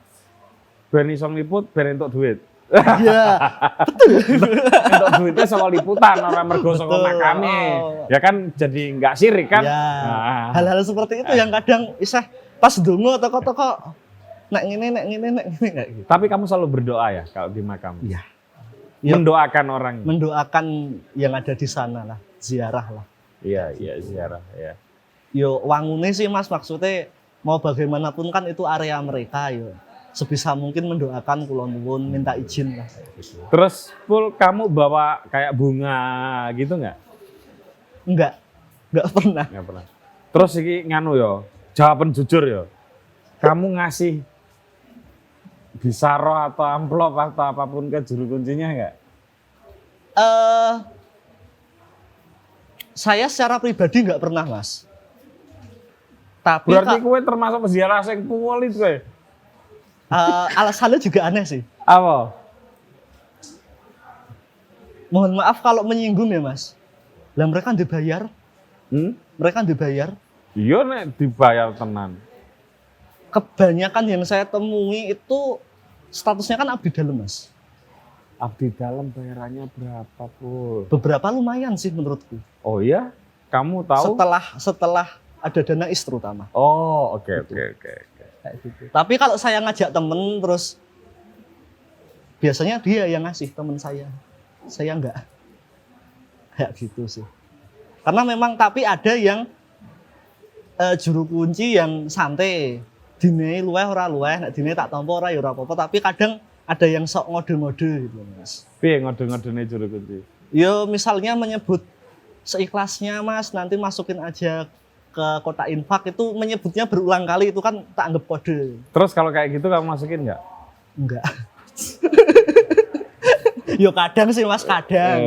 ben iso ngliput ben entuk duit.
Iya, betul.
Entuk duitnya saka liputan ora mergo saka makame. Ya kan jadi enggak sirik kan?
Ya. Hal-hal seperti itu yang kadang isih pas ndonga toko-toko nek ngene kayak gitu.
Tapi kamu selalu berdoa ya kalau di makam?
Iya.
Mendoakan orang.
Mendoakan yang ada di sana lah, ziarah lah.
Iya, ziarah, ya.
Yo wangune sih Mas, maksudnya mau bagaimanapun kan itu area mereka yo. Sebisa mungkin mendoakan kula nuwun, minta izin lah.
Terus Pul, kamu bawa kayak bunga gitu nggak?
Enggak pernah.
Nggak pernah. Terus iki nganu yo, jawaban jujur yo. Kamu ngasih bisa roh atau amplop atau apapun ke juru kuncinya nggak?
Saya secara pribadi nggak pernah Mas. Tapi
Berarti kowe termasuk peziarah sing puwel itu kowe.
alasannya juga aneh sih.
Apa?
Mohon maaf kalau menyinggung ya Mas. Lah mereka dibayar, mereka dibayar.
Iya nek dibayar tenan.
Kebanyakan yang saya temui itu statusnya kan abdi dalam Mas.
Abdi dalam bayarannya berapa, Pul?
Beberapa lumayan sih menurutku.
Oh iya? Kamu tahu?
Setelah ada dana is terutama.
Oh, oke.
Kayak gitu. Tapi kalau saya ngajak temen terus biasanya dia yang ngasih temen saya enggak. Kayak gitu sih. Karena memang tapi ada yang juru kunci yang santai. Dine luweh ora luweh, nek dine tak tampa ora ya ora apa-apa, tapi kadang ada yang sok ngode-ngode gitu, Mas.
Piye ngode-ngodene juru kunci?
Yo misalnya menyebut seikhlasnya Mas, nanti masukin aja ke kotak infak, itu menyebutnya berulang kali, itu kan tak anggap kode.
Terus kalau kayak gitu kamu masukin nggak?
Enggak. Yo kadang sih Mas, kadang.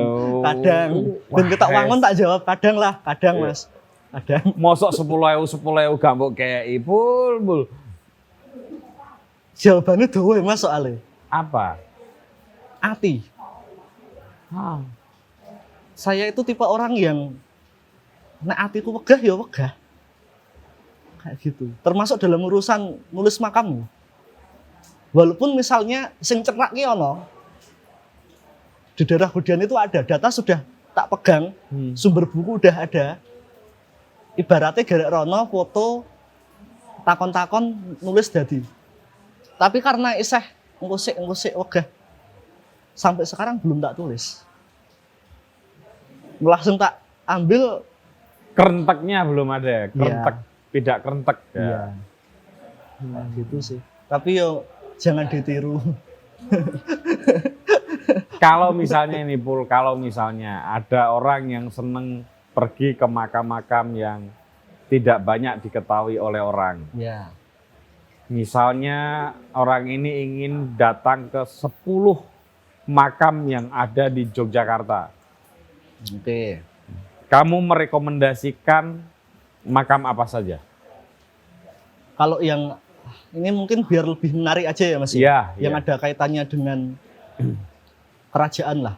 Ben ketok wangun tak jawab kadang lah, kadang Mas. Kadang.
Mosok 10.000 gak mbok kei, Pul.
Jawabannya dawa Mas soalnya.
Apa?
Ati. Saya itu tipe orang yang nek atiku wegah ya wegah. Kayak gitu. Termasuk dalam urusan nulis makam. Walaupun misalnya sing cerak ki ono. Di daerah Gudian itu ada, data sudah tak pegang, sumber buku udah ada. Ibaratnya garek rono foto takon-takon nulis dadi. Tapi karena iseh ngusik wegah. Sampai sekarang belum tak tulis. Langsung tak ambil.
Kerenteknya belum ada, tidak kerentek.
Iya. Nah, gitu sih. Tapi yo jangan ditiru.
Kalau misalnya ini Pul, kalau misalnya ada orang yang seneng pergi ke makam-makam yang tidak banyak diketahui oleh orang.
Ya.
Misalnya orang ini ingin datang ke 10 makam yang ada di Yogyakarta.
Oke.
Kamu merekomendasikan makam apa saja?
Kalau yang ini mungkin biar lebih menarik aja ya Mas.
Iya.
Yang ada kaitannya dengan kerajaan lah.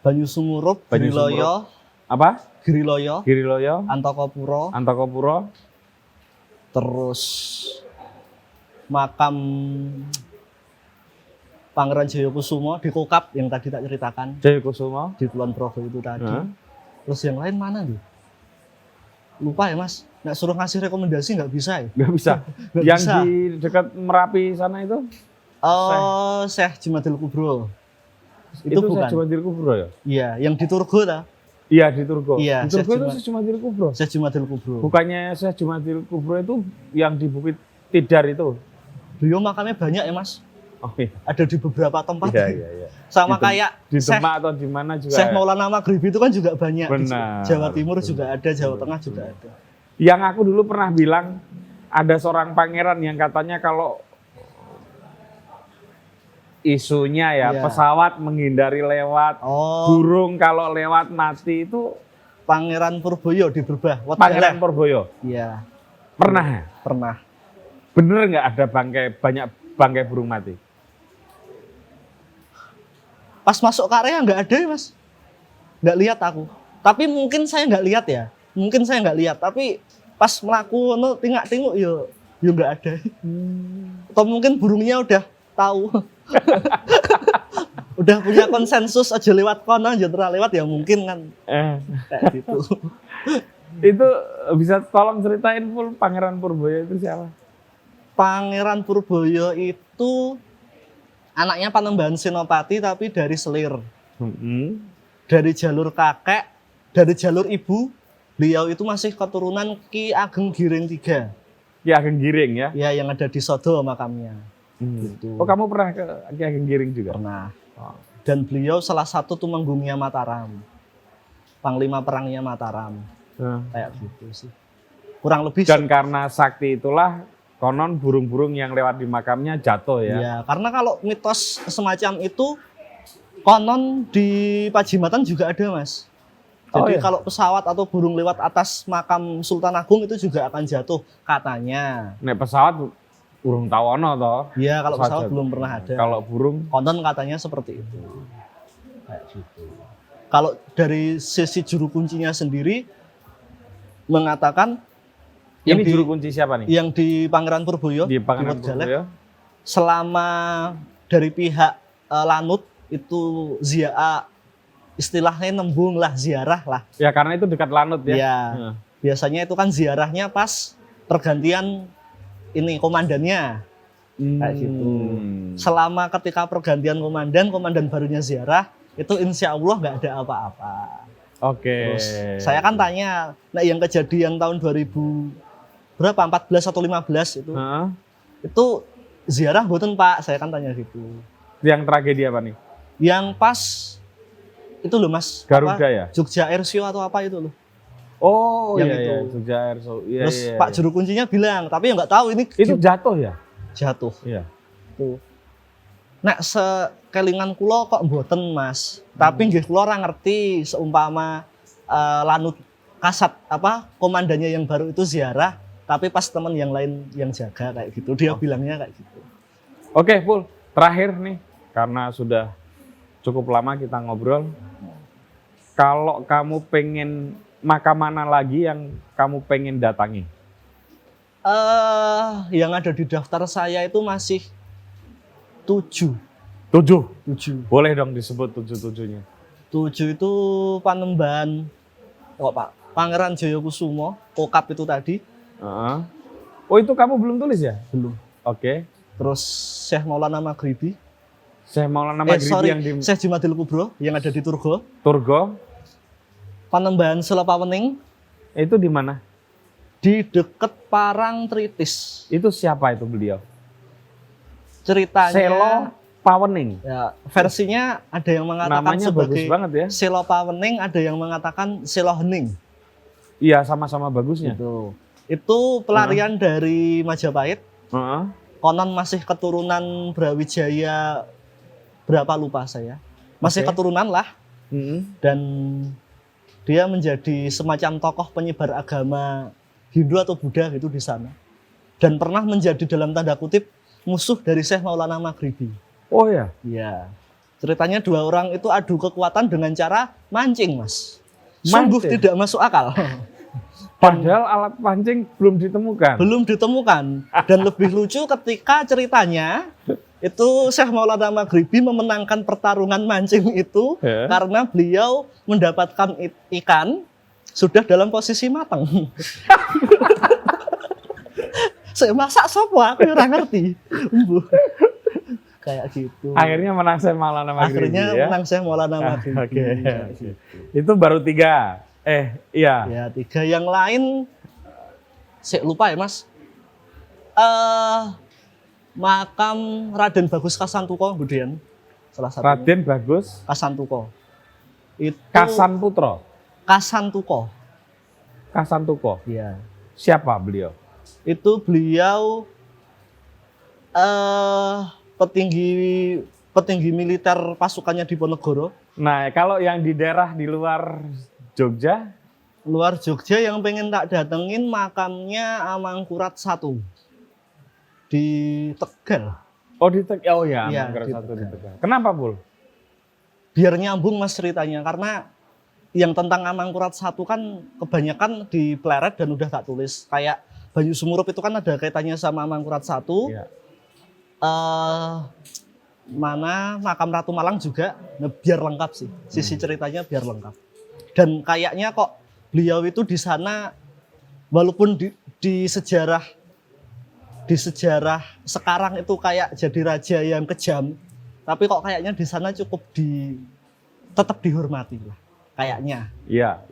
Banyu Sumurup, Giriloyo.
Apa?
Giriloyo,
Antokopuro.
Terus makam Pangeran Jayakusumo di Kokap yang tadi tak ceritakan.
Jayakusumo
Di Kulon Progo itu tadi. Terus yang lain mana nih? Lupa ya Mas. Nggak suruh ngasih rekomendasi nggak bisa ya?
Nggak bisa.
Nggak
Yang
bisa.
di dekat Merapi sana itu?
Oh, Syekh Jumadil Kubro. Itu bukan.
Jumadil Kubro ya?
Iya, yang di Turgo ta?
Iya di Turgo.
Iya,
di Turgo
Syekh
itu Jumadil Kubro.
Syekh Jumadil Kubro.
Bukannya Syekh Jumadil Kubro itu yang di Bukit Tidar itu?
Beliau makamnya banyak ya Mas.
Oh iya.
Ada di beberapa tempat.
Iya.
Sama kayak
Di
Syekh,
Demak atau di mana juga.
Syekh Maulana Maghribi itu kan juga banyak.
Benar.
Di Jawa Timur juga ada, Jawa Tengah juga ada.
Yang aku dulu pernah bilang ada seorang pangeran yang katanya kalau isunya ya
Iya.
pesawat menghindari lewat,
Oh,
burung kalau lewat mati itu
Pangeran Purboyo di Berbah.
Pangeran Purboyo.
Iya,
Pernah?
pernah.
Bener nggak ada banyak bangkai burung mati?
Pas masuk ke area nggak ada ya Mas. Nggak lihat aku. Tapi mungkin saya nggak lihat ya. Mungkin saya nggak lihat. Tapi pas melaku tingak-tinguk yo nggak ada. Atau mungkin burungnya udah tahu. Udah punya konsensus aja lewat kono aja lewat ya mungkin kan kayak gitu.
Itu bisa tolong ceritain full Pangeran Purboyo itu siapa?
Pangeran Purboyo itu anaknya Panembahan Senopati tapi dari Selir. Dari jalur kakek, dari jalur ibu, beliau itu masih keturunan Ki Ageng Giring III.
Ki Ageng Giring ya?
Ya, yang ada di Sodo makamnya. Gitu.
Oh, kamu pernah ke Ki Ageng Giring juga?
Pernah. Dan beliau salah satu tumenggungnya Mataram. Panglima perangnya Mataram. Kayak gitu sih. Kurang lebih.
Dan karena sakti itulah konon burung-burung yang lewat di makamnya jatuh ya?
Iya, karena kalau mitos semacam itu konon di Pajimatan juga ada Mas. Jadi
iya?
kalau pesawat atau burung lewat atas makam Sultan Agung itu juga akan jatuh katanya.
Nek pesawat urung tawono toh.
Ya kalau pesawat
Jatuh.
belum pernah ada.
Kalau burung
Konon katanya seperti itu. Kayak gitu. Kalau dari sisi juru kuncinya sendiri mengatakan
ini juru kunci siapa nih?
yang di Pangeran Purboyo
Di Pangeran
Werjalek,
Purboyo.
selama dari pihak Lanut itu istilahnya nembung lah, ziarah lah.
Ya karena itu dekat Lanut ya.
Ya,
Heeh.
biasanya itu kan ziarahnya pas pergantian ini komandannya. Kayak gitu. Selama ketika pergantian komandan barunya ziarah, itu insya Allah nggak ada apa-apa.
Oke.
Terus saya kan tanya, nah yang kejadian tahun 2000 berapa 14 atau 15 itu,
Heeh.
itu ziarah mboten Pak? Saya kan tanya gitu.
Yang tragedi apa nih?
Yang pas itu loh Mas,
Garuda
apa,
ya?
Jogja Air Show atau apa itu loh.
Oh
Yang
iya,
itu.
iya. Jogja Air Show. Iya,
Terus
iya,
Pak
iya.
juru kuncinya bilang, tapi ya nggak tahu ini
Itu jatuh ya?
jatuh.
Iya.
Tuh. Nek sekelingan kula kok mboten Mas. Tapi nggih kula ora ngerti seumpama Lanut Kasat apa komandannya yang baru itu ziarah, tapi pas teman yang lain yang jaga kayak gitu. Dia bilangnya kayak gitu.
Oke, Pul. Terakhir nih, karena sudah cukup lama kita ngobrol. Kalau kamu pengen makam mana lagi yang kamu pengen datangi?
Yang ada di daftar saya itu masih 7.
7. Boleh dong disebut 7-7-nya.
7 itu Panembahan Pak Pangeran Jayakusumo, Kokap itu tadi.
Heeh. Oh itu kamu belum tulis ya?
Belum.
Oke.
Terus Syekh Maulana Maghribi.
Syekh Maulana Maghribi yang di
Syekh Jumadil Kubro yang ada di Turgo.
Turgo.
Panembahan Selapawening
Itu di mana?
di deket Parangtritis.
Itu siapa itu beliau?
Ceritanya
Selo Pawening.
ya, versinya ada yang mengatakan
Namanya bagus
sebagai
banget ya.
Selo Pawening, ada yang mengatakan Selo Hening.
Iya, sama-sama bagusnya.
Gitu. Itu pelarian dari Majapahit.
Heeh.
Konon masih keturunan Brawijaya berapa lupa saya. Masih
Oke.
keturunan lah.
Mm-mm.
Dan dia menjadi semacam tokoh penyebar agama Hindu atau Buddha gitu di sana. Dan pernah menjadi dalam tanda kutip musuh dari Syekh Maulana Maghribi.
Oh ya.
Iya. Ceritanya 2 orang itu adu kekuatan dengan cara mancing, Mas. Sungguh
Mancing?
tidak masuk akal.
Padahal alat pancing belum ditemukan.
Belum ditemukan. Dan lebih lucu ketika ceritanya itu Syekh Maulana Maghribi memenangkan pertarungan mancing itu
Ya.
karena beliau mendapatkan ikan sudah dalam posisi matang. Saya masak sopo aku ora ngerti. Embuh. Kayak gitu.
Akhirnya menang Syekh Maulana Maghribi
Akhirnya
ya.
menang Syekh Maulana
Ah,
Maghribi.
Oke.
Kayak gitu.
Itu baru 3. Iya.
Ya, 3 yang lain saya lupa ya, Mas. Makam Raden Bagus Kasantuko kemudian salah satunya.
Raden Bagus
Kasantuko. Itu
Kasan Putro.
Kasantuko.
Kasantuko.
Iya.
Siapa beliau?
Itu beliau petinggi militer pasukannya di Ponegoro.
Nah, kalau yang di daerah di luar Jogja,
Luar Jogja yang pengen tak datengin makamnya Amangkurat I di Tegal.
oh ya,
Iya,
Manggarai
di
satu di
Tegal.
Tegal. Kenapa, Bul?
Biar nyambung Mas ceritanya, karena yang tentang Amangkurat I kan kebanyakan di pleret dan udah tak tulis. Kayak Banyu Sumurup itu kan ada kaitannya sama Amangkurat I.
Iya.
Mana makam Ratu Malang juga, nah, biar lengkap sih. Sisi ceritanya biar lengkap. Dan kayaknya kok beliau itu di sana, walaupun di sejarah sekarang itu kayak jadi raja yang kejam, tapi kok kayaknya di sana cukup tetap dihormati lah. Kayaknya.
Iya.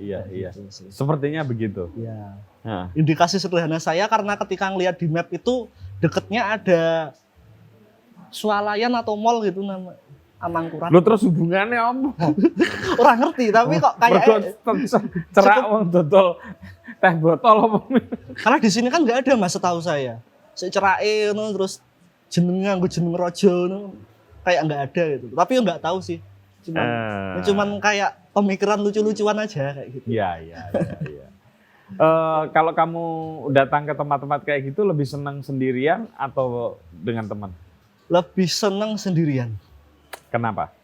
Sepertinya begitu.
Ya.
Nah,
Indikasi sederhana saya karena ketika ngelihat di map itu deketnya ada swalayan atau mall gitu nama Amangkurat.
lu terus hubungannya apa?
Orang ngerti tapi kok kayak
cerak wong dodol teh botol apa?
karena di sini kan nggak ada Mas setahu saya. Secerake terus jeneng nganggo jeneng raja kayak nggak ada gitu. Tapi ya nggak tahu sih. Cuman kayak pemikiran lucu-lucuan aja kayak gitu.
Iya. Kalau kamu datang ke tempat-tempat kayak gitu lebih senang sendirian atau dengan teman?
Lebih seneng sendirian.
Kenapa?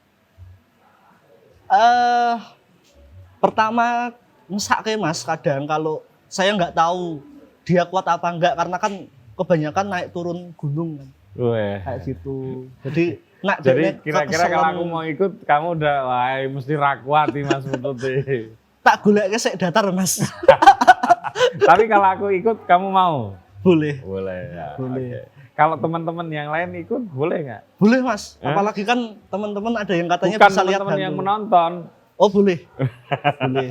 Pertama mesake Mas, kadang kalau saya nggak tahu dia kuat apa enggak, karena kan kebanyakan naik turun gunung kan.
Weh.
Kayak gitu. Jadi
Jadi kira-kira kalau aku mau ikut, kamu udah wah mesti rakuat nih Mas Putut.
tak golek sik datar Mas.
Tapi kalau aku ikut, kamu mau?
Boleh.
Boleh ya.
Boleh.
Oke. Kalau teman-teman yang lain ikut, boleh nggak?
Boleh Mas.
Hah?
Apalagi kan teman-teman ada yang katanya
Bukan
bisa lihat
teman-teman yang
hantu.
menonton.
Oh boleh. Boleh.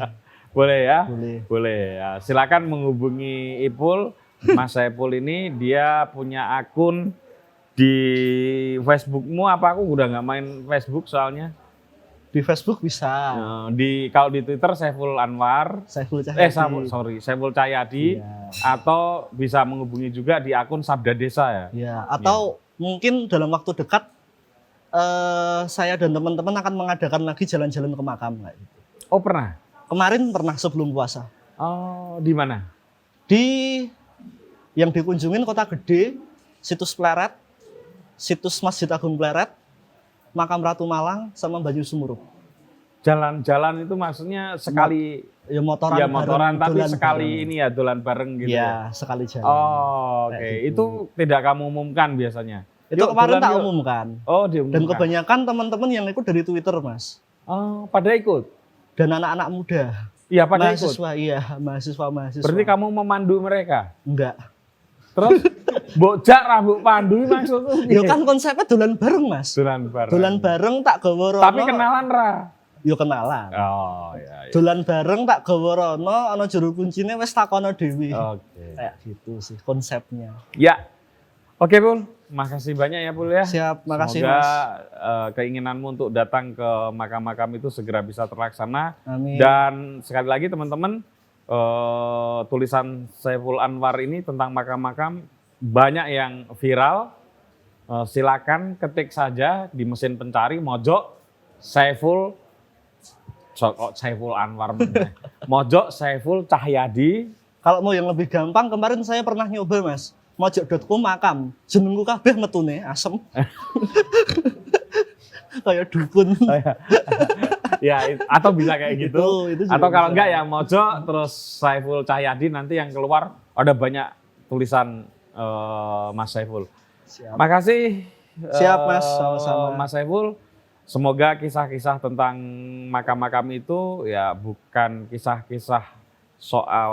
Boleh ya?
Boleh.
Boleh ya. Silakan menghubungi Ipul. Mas Saiful ini dia punya akun di Facebookmu apa? Aku udah nggak main Facebook soalnya.
Di Facebook bisa.
Kalau di Twitter Saiful Anwar.
Saiful Cahyadi.
Saiful Cahyadi.
Iya.
Atau bisa menghubungi juga di akun Sabda Desa ya.
Ya, atau mungkin dalam waktu dekat saya dan teman-teman akan mengadakan lagi jalan-jalan ke makam kayak gitu.
Oh pernah?
Kemarin pernah sebelum puasa.
Oh di mana?
Di yang dikunjungin Kota Gede, Situs Pleret, Situs Masjid Agung Pleret, Makam Ratu Malang, sama Banyu Sumurup.
Jalan-jalan itu maksudnya sekali
Ya motoran,
ya motoran
bareng,
tapi
dolan
sekali
bareng.
ini ya dolan bareng gitu.
Ya, sekali jalan.
Oh, oke.
Kayak gitu.
Itu tidak kamu umumkan biasanya.
Itu
Yuk,
kemarin
dolan
tak
yuk.
umumkan.
Oh,
Dan
diumumkan.
kebanyakan teman-teman yang ikut dari Twitter, Mas.
Oh, pada ikut.
Dan anak-anak muda.
Iya, pada ikut.
Mahasiswa, iya, mahasiswa.
Berarti kamu memandu mereka.
Enggak.
Terus bocak rambut pandu maksudnya.
Ya kan konsepnya dolan bareng, Mas.
Dolan bareng.
Dolan bareng tak gawa rono.
Tapi kenalan ra.
Yo kenalan.
Oh, iya.
Dolan bareng tak gawa rono, ana jero kuncine wis takono dhewe.
Oke.
Kayak gitu sih konsepnya.
Ya. Oke, Pul. Makasih banyak ya, Pul ya.
Siap, makasih
Semoga
Mas.
keinginanmu untuk datang ke makam-makam itu segera bisa terlaksana.
Amin.
Dan sekali lagi teman-teman, tulisan Saiful Anwar ini tentang makam-makam banyak yang viral. Silakan ketik saja di mesin pencari Mojok Saiful Anwar. Mojok Saiful Cahyadi.
Kalau mau yang lebih gampang, kemarin saya pernah nyoba, Mas. Mojok.com makam, jenengku kabeh metune asem. Kayak dukun.
Ya, atau bisa kayak gitu.
Itu juga
Atau kalau
bisa.
enggak ya Mojok terus Saiful Cahyadi, nanti yang keluar ada banyak tulisan Mas Saiful.
Siap.
Makasih.
Siap, Mas. Sama-sama.
Mas Saiful. Semoga kisah-kisah tentang makam-makam itu ya bukan kisah-kisah soal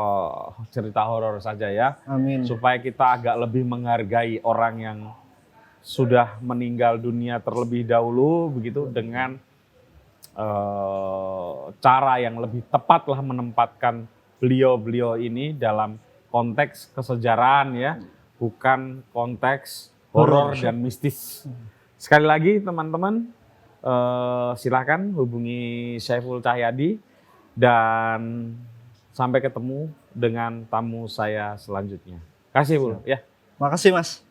cerita horor saja ya.
Amin.
Supaya kita agak lebih menghargai orang yang sudah meninggal dunia terlebih dahulu begitu dengan cara yang lebih tepat lah menempatkan beliau-beliau ini dalam konteks kesejarahan ya, bukan konteks horor dan mistis. Sekali lagi teman-teman, silakan hubungi Saiful Cahyadi dan sampai ketemu dengan tamu saya selanjutnya. Kasih, Bu ya.
Makasih, Mas.